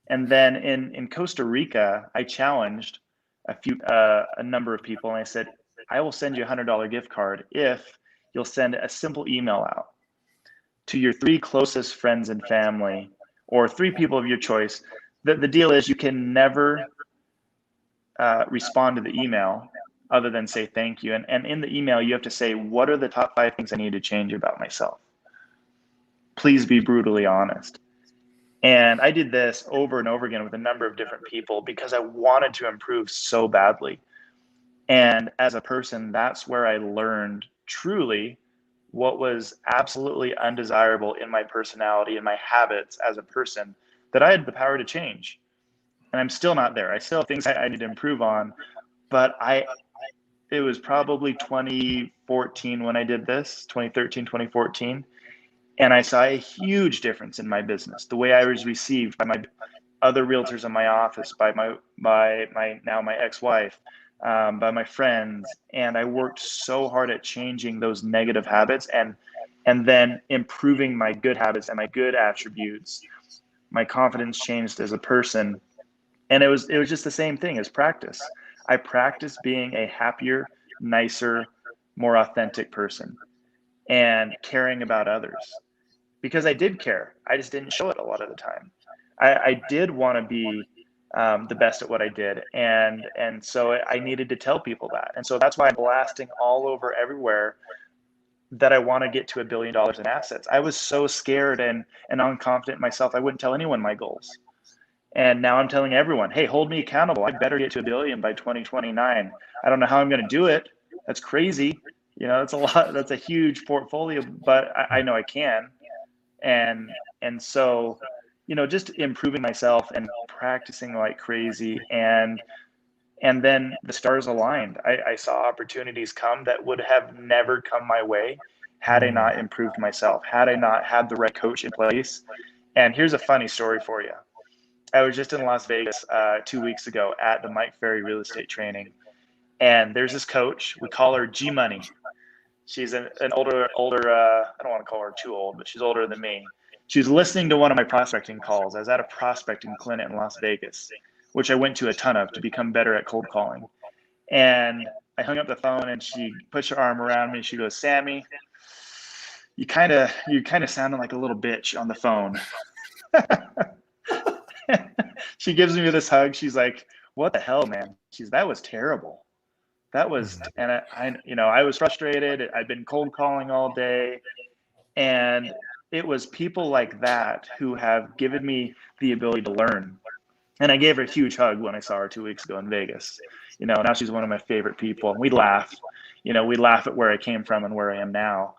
And then in Costa Rica, I challenged a number of people. And I said, I will send you a $100 gift card if you'll send a simple email out to your 3 closest friends and family, or 3 people of your choice. The deal is you can never respond to the email other than say thank you. And in the email, you have to say, what are the top 5 things I need to change about myself? Please be brutally honest. And I did this over and over again with a number of different people because I wanted to improve so badly. And as a person, that's where I learned truly what was absolutely undesirable in my personality and my habits as a person that I had the power to change. And I'm still not there. I still have things I need to improve on, but it was probably 2014 when I did this, 2013, 2014. And I saw a huge difference in my business, the way I was received by my other realtors in my office, by my ex-wife, by my friends. And I worked so hard at changing those negative habits and then improving my good habits and my good attributes. My confidence changed as a person. And it was just the same thing as practice. I practiced being a happier, nicer, more authentic person and caring about others, because I did care. I just didn't show it a lot of the time. I did want to be the best at what I did. And so I needed to tell people that. And so that's why I'm blasting all over everywhere that I want to get to $1 billion in assets. I was so scared and unconfident in myself. I wouldn't tell anyone my goals. And now I'm telling everyone, hey, hold me accountable. I better get to $1 billion by 2029. I don't know how I'm going to do it. That's crazy. That's a lot. That's a huge portfolio, but I know I can. And so, just improving myself and practicing like crazy. And then the stars aligned. I saw opportunities come that would have never come my way had I not improved myself, had I not had the right coach in place. And here's a funny story for you. I was just in Las Vegas 2 weeks ago at the Mike Ferry real estate training. And there's this coach, we call her G Money. She's an older, I don't want to call her too old, but she's older than me. She was listening to one of my prospecting calls. I was at a prospecting clinic in Las Vegas, which I went to a ton of to become better at cold calling. And I hung up the phone and she puts her arm around me. She goes, Sammy, you kind of sounded like a little bitch on the phone. She gives me this hug. She's like, what the hell, man? That was terrible. That was, and I was frustrated. I'd been cold calling all day. And it was people like that who have given me the ability to learn. And I gave her a huge hug when I saw her 2 weeks ago in Vegas. Now she's one of my favorite people. And we laugh, we laugh at where I came from and where I am now.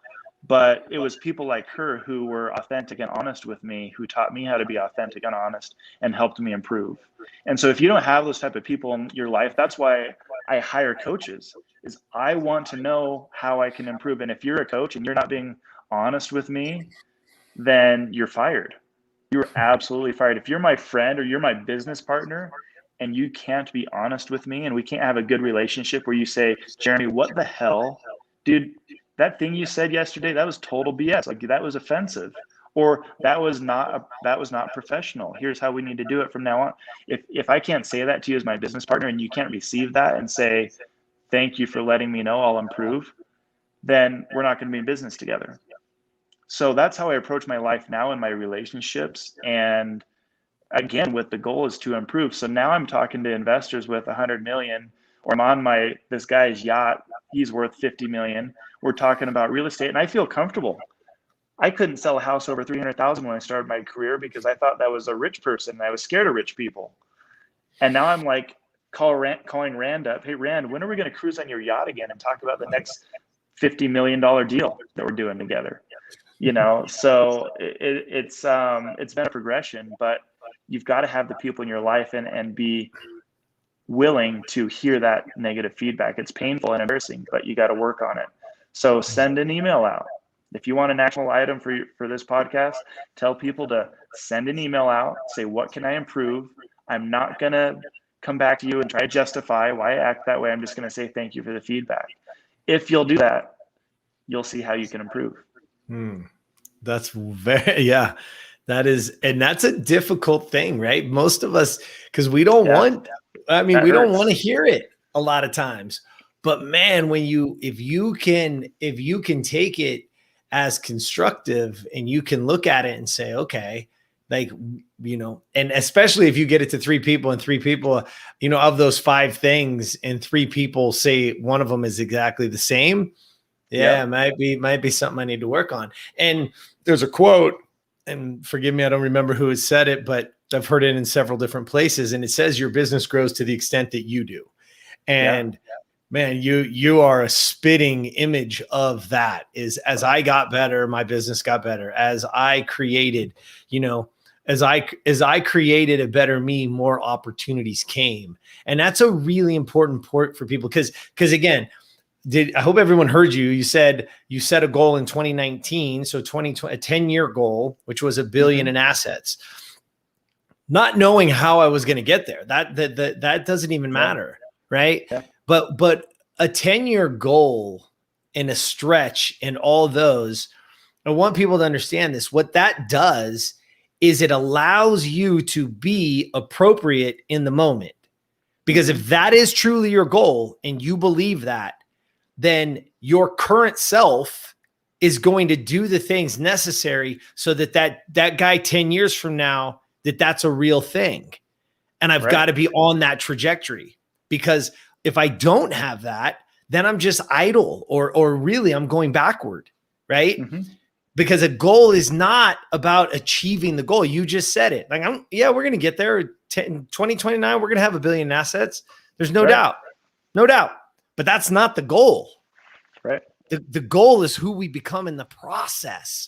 But it was people like her who were authentic and honest with me, who taught me how to be authentic and honest and helped me improve. And so if you don't have those type of people in your life, that's why I hire coaches, is I want to know how I can improve. And if you're a coach and you're not being honest with me, then you're fired. You're absolutely fired. If you're my friend or you're my business partner and you can't be honest with me and we can't have a good relationship where you say, Jeremy, what the hell, dude, that thing you said yesterday, that was total BS. Like, that was offensive, or that was not professional. Here's how we need to do it from now on. If I can't say that to you as my business partner and you can't receive that and say, thank you for letting me know, I'll improve, then we're not going to be in business together. So that's how I approach my life now in my relationships. And again, with the goal is to improve. So now I'm talking to investors with 100 million, or I'm on this guy's yacht. He's worth 50 million. We're talking about real estate and I feel comfortable. I couldn't sell a house over 300,000 when I started my career because I thought that was a rich person. And I was scared of rich people. And now I'm like calling Rand up. Hey, Rand, when are we going to cruise on your yacht again and talk about the next $50 million deal that we're doing together? So it's been a progression, but you've got to have the people in your life and be willing to hear that negative feedback. It's painful and embarrassing, but you got to work on it. So send an email out. If you want an actionable item for this podcast, tell people to send an email out, say, what can I improve? I'm not going to come back to you and try to justify why I act that way. I'm just going to say thank you for the feedback. If you'll do that, you'll see how you can improve. That's that is, and that's a difficult thing, right? Most of us, because we don't want, we don't want to hear it a lot of times, but man, if you can take it as constructive and you can look at it and say, okay, Like, and especially if you get it to three people and three people, of those five things and three people say one of them is exactly the same. Yeah, it might be something I need to work on. And there's a quote, and forgive me, I don't remember who has said it, but I've heard it in several different places. And it says your business grows to the extent that you do. And man, you are a spitting image of that. Is as I got better, my business got better. As I created, as I created a better me, more opportunities came. And that's a really important part for people. Cause again, I hope everyone heard you. You said you set a goal in 2019. So 2020, a 10-year goal, which was $1 billion in assets, not knowing how I was going to get there. That doesn't even matter. Right. Yeah. But a 10-year goal and a stretch and all those, I want people to understand this. What that does is it allows you to be appropriate in the moment. Because if that is truly your goal and you believe that, then your current self is going to do the things necessary so that guy 10 years from now, that's a real thing. And I've got to be on that trajectory, because if I don't have that, then I'm just idle or really I'm going backward. Right. Because a goal is not about achieving the goal. You just said it. Like, we're going to get there. 2029, we're going to have $1 billion in assets. There's no doubt. No doubt. But that's not the goal. Right. The goal is who we become in the process.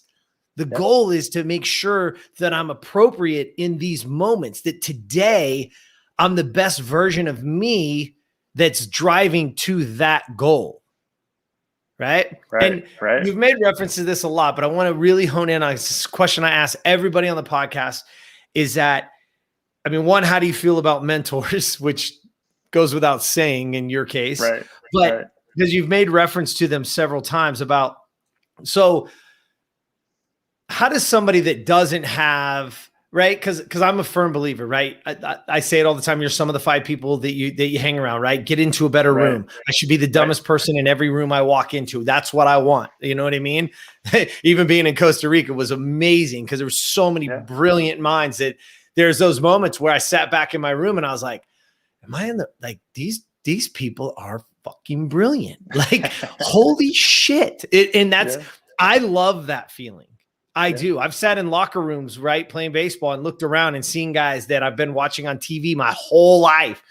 The goal is to make sure that I'm appropriate in these moments, that today I'm the best version of me that's driving to that goal. Right. And you've made reference to this a lot, but I want to really hone in on this question I ask everybody on the podcast is that, one, how do you feel about mentors, which goes without saying in your case, but because you've made reference to them several times so how does somebody that doesn't have, right? Because I'm a firm believer, right? I say it all the time. You're some of the 5 people that you hang around, right? Get into a better room. I should be the dumbest person in every room I walk into. That's what I want. You know what I mean? Even being in Costa Rica was amazing because there were so many brilliant minds that there's those moments where I sat back in my room and I was like, am I in these people are fucking brilliant. Like, holy shit. I love that feeling. I do. I've sat in locker rooms, right, playing baseball and looked around and seen guys that I've been watching on TV my whole life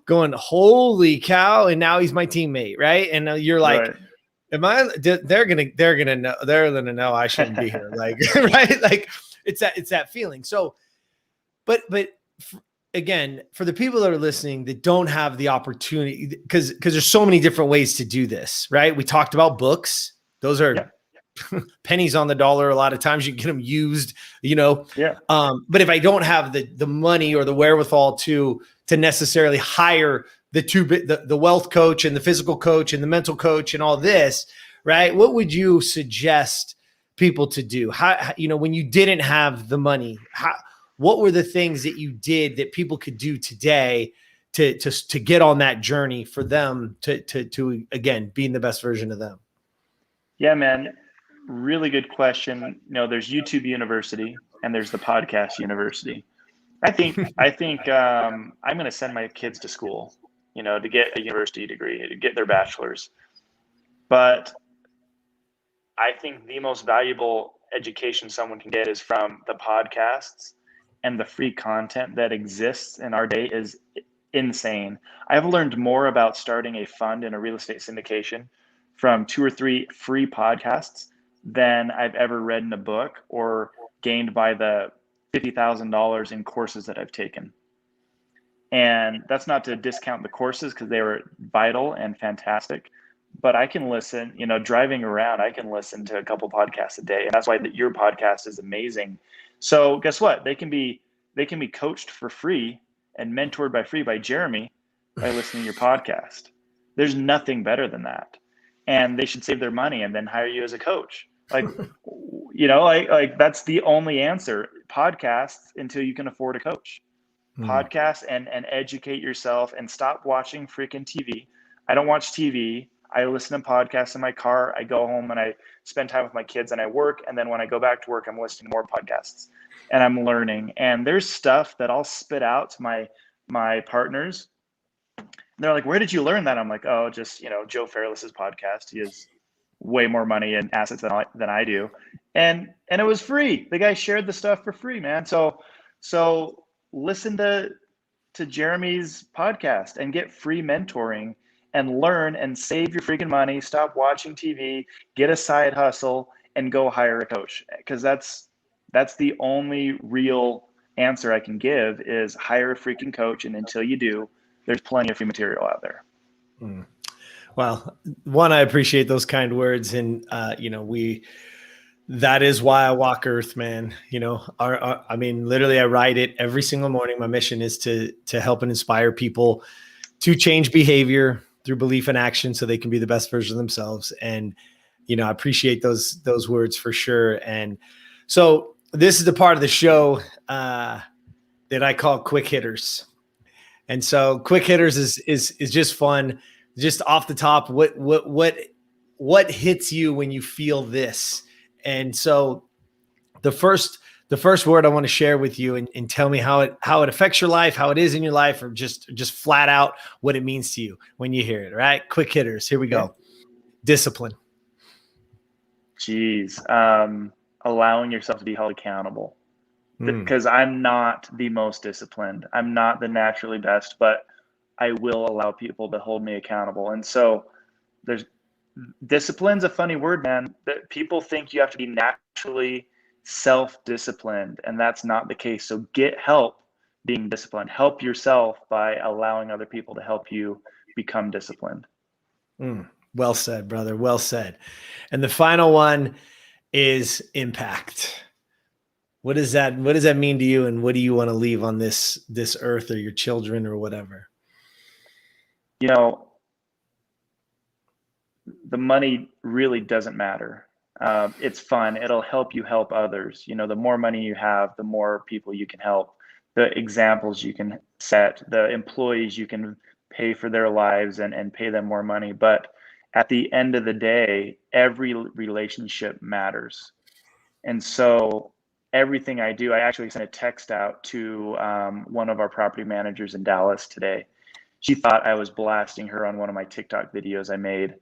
going, holy cow. And now he's my teammate. Right. And you're like, they're going to know I shouldn't be here. Like, right. Like it's that feeling. So, but again, for the people that are listening that don't have the opportunity, because there's so many different ways to do this, right? We talked about books. Those are pennies on the dollar. A lot of times you can get them used, but if I don't have the money or the wherewithal to necessarily hire the wealth coach and the physical coach and the mental coach and all this, right? What would you suggest people to do? How when you didn't have the money, what were the things that you did that people could do today to get on that journey for them to again, being the best version of them? Yeah, man. Really good question. There's YouTube University and there's the podcast university. I think I'm going to send my kids to school, to get a university degree, to get their bachelor's. But I think the most valuable education someone can get is from the podcasts, and the free content that exists in our day is insane. I've learned more about starting a fund in a real estate syndication from 2 or 3 free podcasts than I've ever read in a book or gained by the $50,000 in courses that I've taken. And that's not to discount the courses because they were vital and fantastic, but I can listen, driving around, I can listen to a couple podcasts a day. And that's why your podcast is amazing. So guess what? They can be coached for free and mentored by Jeremy by listening to your podcast. There's nothing better than that. And they should save their money and then hire you as a coach. Like, like that's the only answer. Podcasts until you can afford a coach. Podcasts and educate yourself and stop watching freaking TV. I don't watch TV. I listen to podcasts in my car. I go home and I spend time with my kids and I work. And then when I go back to work, I'm listening to more podcasts. and I'm learning. And there's stuff that I'll spit out to my partners. And they're like, "Where did you learn that?" I'm like, "Oh, just, Joe Fairless's podcast. He has way more money and assets than I do." And it was free. The guy shared the stuff for free, man. So listen to Jeremy's podcast and get free mentoring and learn and save your freaking money. Stop watching TV, get a side hustle, and go hire a coach. Because that's the only real answer I can give is hire a freaking coach. And until you do, there's plenty of free material out there. Mm. Well, one, I appreciate those kind words. And, that is why I walk Earth, man. I mean, literally I write it every single morning. My mission is to help and inspire people to change behavior through belief and action so they can be the best version of themselves. And, I appreciate those words for sure. And so this is the part of the show that I call quick hitters. And so quick hitters is just fun. Just off the top, what hits you when you feel this? And so the first word I want to share with you and tell me how it affects your life, how it is in your life, or just flat out what it means to you when you hear it. All right. Quick hitters. Here we go. Discipline. Jeez. Allowing yourself to be held accountable. Because I'm not the most disciplined. I'm not the naturally best, but I will allow people to hold me accountable. And so discipline's a funny word, man. That people think you have to be naturally self-disciplined, and that's not the case. So get help being disciplined. Help yourself by allowing other people to help you become disciplined. Well said, brother. Well said. And the final one is impact. What does that mean to you, and what do you want to leave on this earth or your children or whatever? The money really doesn't matter. It's fun. It'll help you help others. The more money you have, the more people you can help. The examples you can set, the employees you can pay for their lives and pay them more money. But at the end of the day, every relationship matters. And so everything I do, I actually sent a text out to one of our property managers in Dallas today. She thought I was blasting her on one of my TikTok videos I made.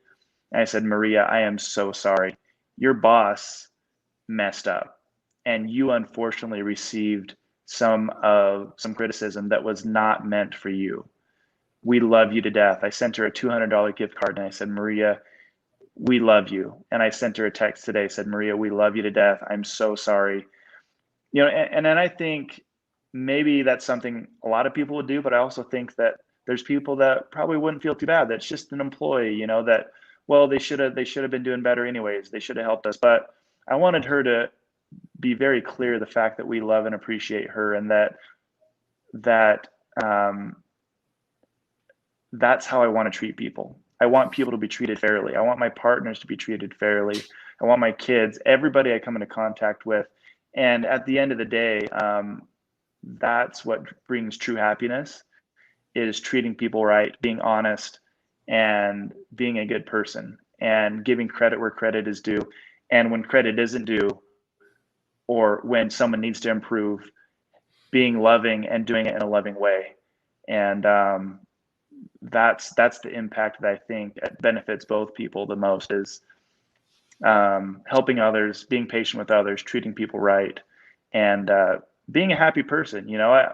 And I said, "Maria, I am so sorry. Your boss messed up, and you unfortunately received some criticism that was not meant for you. We love you to death." I sent her a $200 gift card, and I said, "Maria, we love you." And I sent her a text today, said, "Maria, we love you to death. I'm so sorry." And then I think maybe that's something a lot of people would do, but I also think that there's people that probably wouldn't feel too bad. That's just an employee, that, well, they should have been doing better anyways. They should have helped us. But I wanted her to be very clear the fact that we love and appreciate her, and that's how I want to treat people. I want people to be treated fairly. I want my partners to be treated fairly. I want my kids, everybody I come into contact with. And at the end of the day, that's what brings true happiness, is treating people right, being honest, and being a good person, and giving credit where credit is due. And when credit isn't due, or when someone needs to improve, being loving and doing it in a loving way. And that's the impact that I think benefits both people the most, is helping others, being patient with others, treating people right, and being a happy person.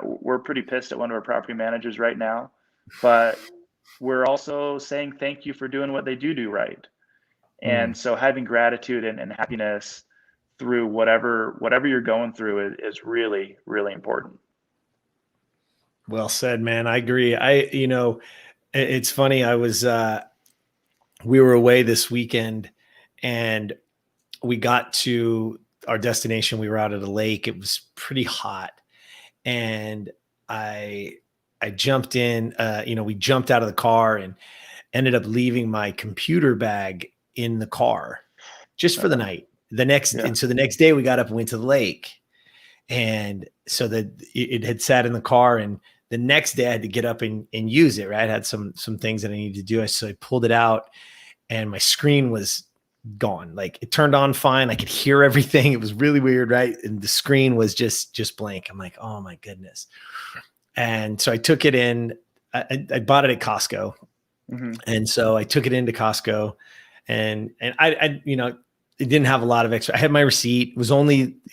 We're pretty pissed at one of our property managers right now, but we're also saying thank you for doing what they do right. And so having gratitude and happiness through whatever you're going through is really, really important. Well said, man. I agree. It's funny. We were away this weekend, and we got to our destination. We were out at a lake. It was pretty hot, and I jumped in. We jumped out of the car and ended up leaving my computer bag in the car just for the night. And so the next day we got up and went to the lake, and so that it had sat in the car, and the next day I had to get up and use it. Right, I had some things that I needed to do. So I pulled it out, and my screen was gone. Like it turned on fine. I could hear everything. It was really weird, right? And the screen was just blank. I'm like, oh my goodness. And so I took it in. I bought it at Costco. And so I took it into Costco, and I you know, it didn't have a lot of extra. I had my receipt. It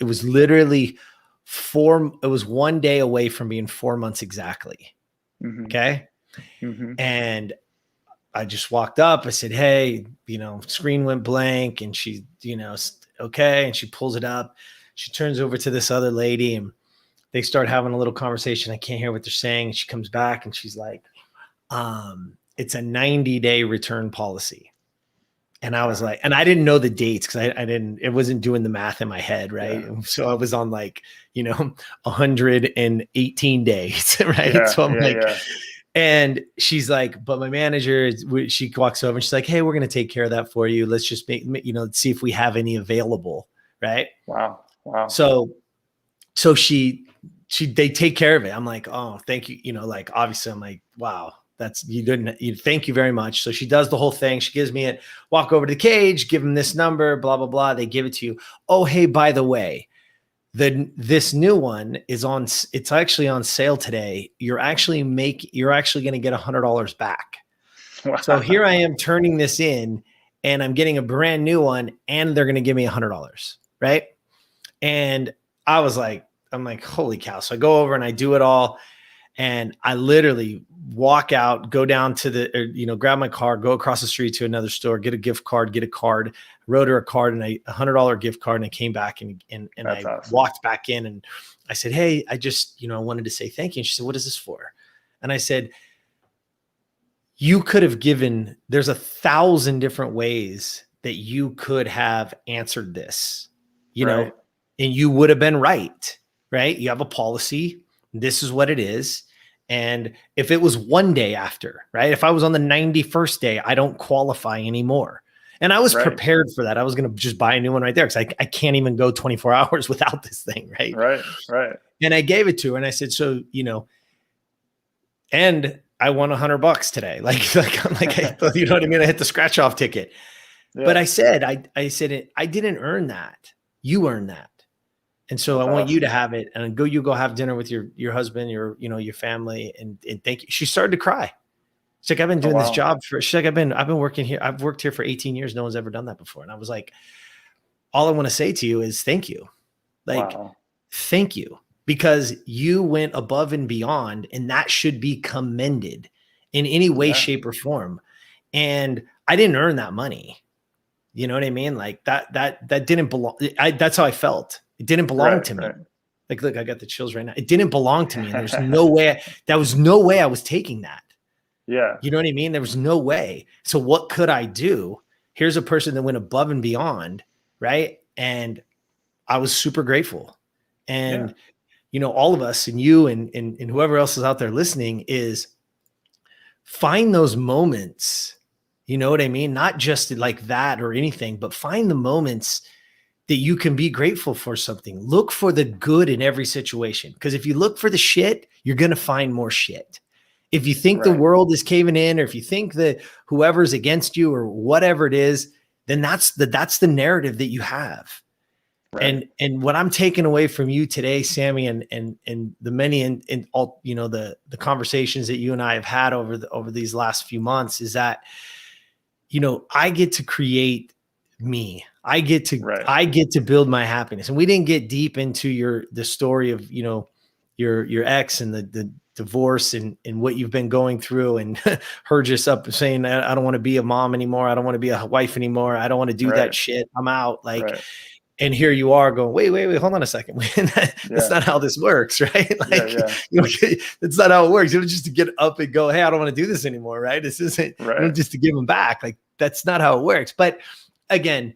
was literally it was 1 day away from being 4 months exactly. Okay. And I just walked up. I said, hey, you know, screen went blank, and she, you know, okay. And she pulls it up. She turns over to this other lady, and they start having a little conversation. I can't hear what they're saying. And she comes back and she's like, it's a 90-day return policy. And I was like, and I didn't know the dates because it wasn't doing the math in my head. Right. Yeah. So I was on like, you know, 118 days. Right. Yeah, so I'm and she's like, but my manager, she walks over and she's like, hey, we're going to take care of that for you. Let's just see if we have any available. Right. Wow. So they take care of it. I'm like, oh, thank you. You know, like, obviously I'm like, wow. Thank you very much. So she does the whole thing. She gives me it, walk over to the cage, give them this number, blah, blah, blah. They give it to you. Oh, hey, by the way, this new one it's actually on sale today. You're actually going to get $100 back. Wow. So here I am turning this in, and I'm getting a brand new one, and they're going to give me $100. Right. And I'm like, holy cow. So I go over and I do it all. And I literally walk out, go down to grab my car, go across the street to another store, get a gift card, get a card, wrote her a card and a $100 gift card. And I came back and I awesome. Walked back in and I said, hey, I just, I wanted to say thank you. And she said, what is this for? And I said, there's 1,000 different ways that you could have answered this, know, and you would have been right. You have a policy. This is what it is. And if it was 1 day after, if I was on the 91st day, I don't qualify anymore. And I was prepared for that. I was going to just buy a new one right there because I can't even go 24 hours without this thing. Right. And I gave it to her and I said, so, and I won $100 today. I'm like, you know what I mean? I hit the scratch off ticket. Yeah. But I said, I didn't earn that. You earned that. And so I want you to have it and you go have dinner with your husband, your family. And thank you. She started to cry. She's like, I've been doing this job she's like, I've been working here. I've worked here for 18 years. No one's ever done that before. And I was like, all I want to say to you is thank you. Thank you, because you went above and beyond, and that should be commended in any way, shape, or form. And I didn't earn that money. You know what I mean? Like that didn't belong. That's how I felt. It didn't belong to me. Like, look, I got the chills right now. It didn't belong to me. And there's no way, there was no way I was taking that. Yeah. You know what I mean? There was no way. So what could I do? Here's a person that went above and beyond. Right. And I was super grateful. And, all of us and you and whoever else is out there listening is find those moments. You know what I mean? Not just like that or anything, but find the moments that you can be grateful for something. Look for the good in every situation. Because if you look for the shit, you're going to find more shit. If you think the world is caving in, or if you think that whoever's against you or whatever it is, then that's the narrative that you have. Right. And what I'm taking away from you today, Sammy, and the many and all, the conversations that you and I have had over these last few months is that, I get to create me. I get to build my happiness. And we didn't get deep into the story of, your ex and the divorce and what you've been going through, and her just up saying, I don't want to be a mom anymore. I don't want to be a wife anymore. I don't want to do that shit. I'm out. And here you are going, wait, hold on a second. That's not how this works. Right. That's not how it works. It was just to get up and go, hey, I don't want to do this anymore. Right. This isn't just to give them back. Like, that's not how it works. But again,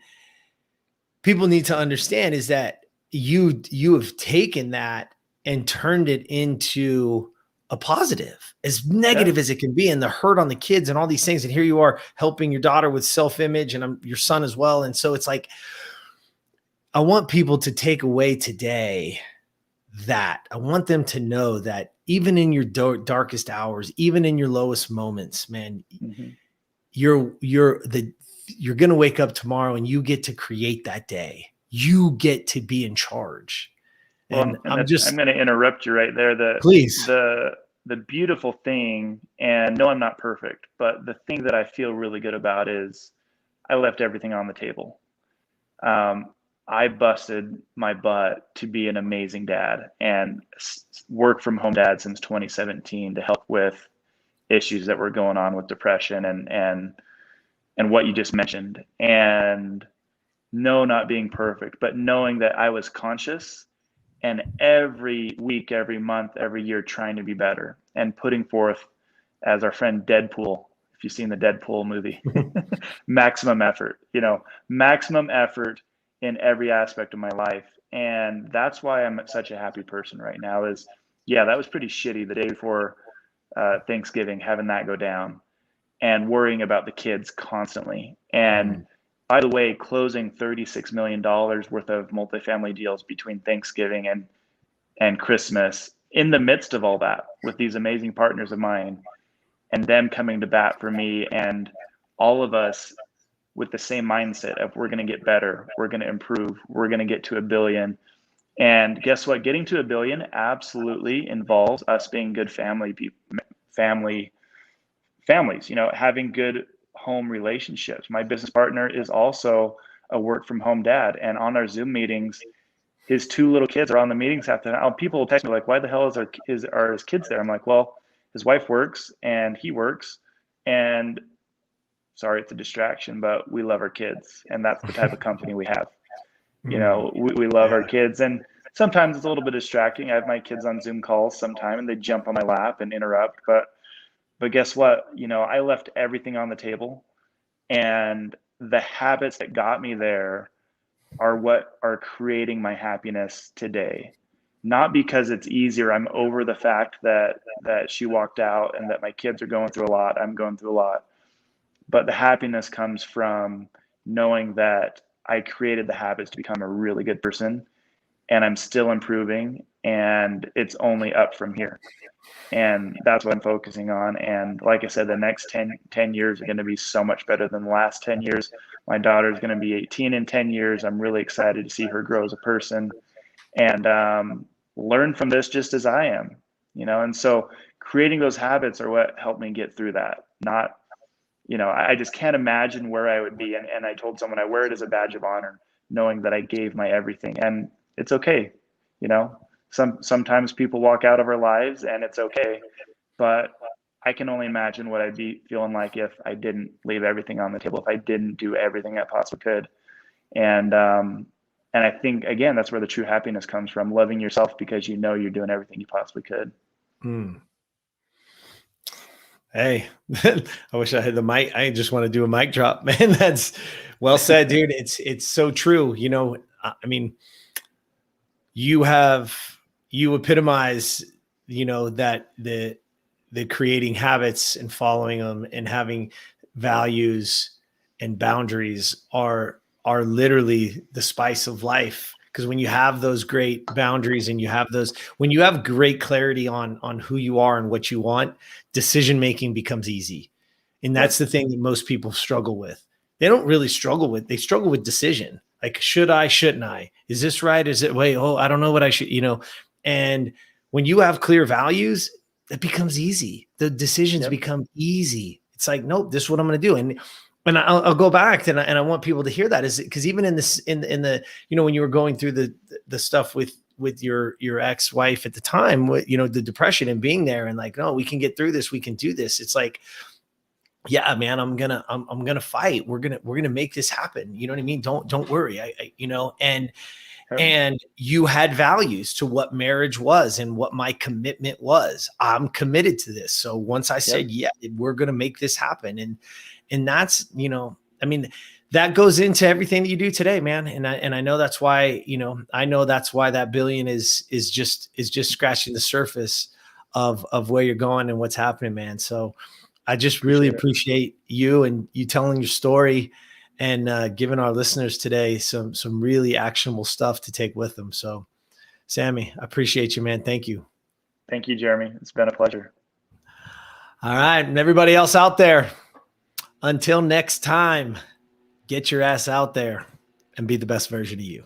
people need to understand is that you have taken that and turned it into a positive, as negative as it can be, and the hurt on the kids and all these things. And here you are helping your daughter with self-image, and your son as well. And so it's like, I want people to take away today that I want them to know that even in your darkest hours, even in your lowest moments, man, you're the you're going to wake up tomorrow and you get to create that day. You get to be in charge. Well, and I'm going to interrupt you right there. Please. The beautiful thing, and no, I'm not perfect, but the thing that I feel really good about is I left everything on the table. I busted my butt to be an amazing dad and work from home dad since 2017 to help with issues that were going on with depression and what you just mentioned. And no, not being perfect, but knowing that I was conscious and every week, every month, every year trying to be better and putting forth, as our friend Deadpool, if you've seen the Deadpool movie, maximum effort, maximum effort in every aspect of my life. And that's why I'm such a happy person right now is, yeah, that was pretty shitty the day before Thanksgiving, having that go down and worrying about the kids constantly. And by the way, closing $36 million worth of multifamily deals between Thanksgiving and Christmas in the midst of all that with these amazing partners of mine and them coming to bat for me and all of us with the same mindset of we're going to get better, we're going to improve, we're going to get to $1 billion. And guess what? Getting to $1 billion absolutely involves us being good families, having good home relationships. My business partner is also a work from home dad. And on our Zoom meetings, his 2 little kids are on the meetings after that. People will text me like, why the hell are his kids there? I'm like, well, his wife works and he works. And sorry, it's a distraction, but we love our kids. And that's the type of company we have. We love our kids. And sometimes it's a little bit distracting. I have my kids on Zoom calls sometime and they jump on my lap and interrupt. But guess what? I left everything on the table, and the habits that got me there are what are creating my happiness today. Not because it's easier. I'm over the fact that she walked out and that my kids are going through a lot. I'm going through a lot. But the happiness comes from knowing that I created the habits to become a really good person, and I'm still improving, and it's only up from here. And that's what I'm focusing on. And like I said, the next 10 years are going to be so much better than the last 10 years. My daughter is going to be 18 in 10 years. I'm really excited to see her grow as a person and learn from this just as I am, and so creating those habits are what helped me get through that. Not, I just can't imagine where I would be. And I told someone I wear it as a badge of honor, knowing that I gave my everything, and it's okay. Sometimes people walk out of our lives and it's okay, but I can only imagine what I'd be feeling like if I didn't leave everything on the table, if I didn't do everything I possibly could. And I think, again, that's where the true happiness comes from, loving yourself because you're doing everything you possibly could. Hey, I wish I had the mic. I just want to do a mic drop, man. That's well said, dude. It's so true. I mean, you epitomize, that the creating habits and following them and having values and boundaries are literally the spice of life. Because when you have those great boundaries and when you have great clarity on who you are and what you want, decision-making becomes easy. And that's the thing that most people struggle with. They don't really struggle with, they struggle with decision. Like, should I, shouldn't I? Is this right? Is it, I don't know what I should, and when you have clear values, it becomes easy. The decisions become easy. It's like, nope, this is what I'm going to do. And I'll go back and I want people to hear that, is because even in the when you were going through the stuff with your ex-wife at the time, the depression and being there and like, no, we can get through this. We can do this. It's like, yeah, man, I'm gonna fight. We're gonna make this happen. You know what I mean? Don't worry. And you had values to what marriage was and what my commitment was. I'm committed to this. So once I said, yeah, we're gonna make this happen. And that's, I mean, that goes into everything that you do today, man. And I know that's why, that billion is just scratching the surface of where you're going and what's happening, man. So I just really appreciate you and you telling your story and giving our listeners today some really actionable stuff to take with them. So Sammy, I appreciate you, man. Thank you. Thank you, Jeremy. It's been a pleasure. All right. And everybody else out there, until next time, Get your ass out there and be the best version of you.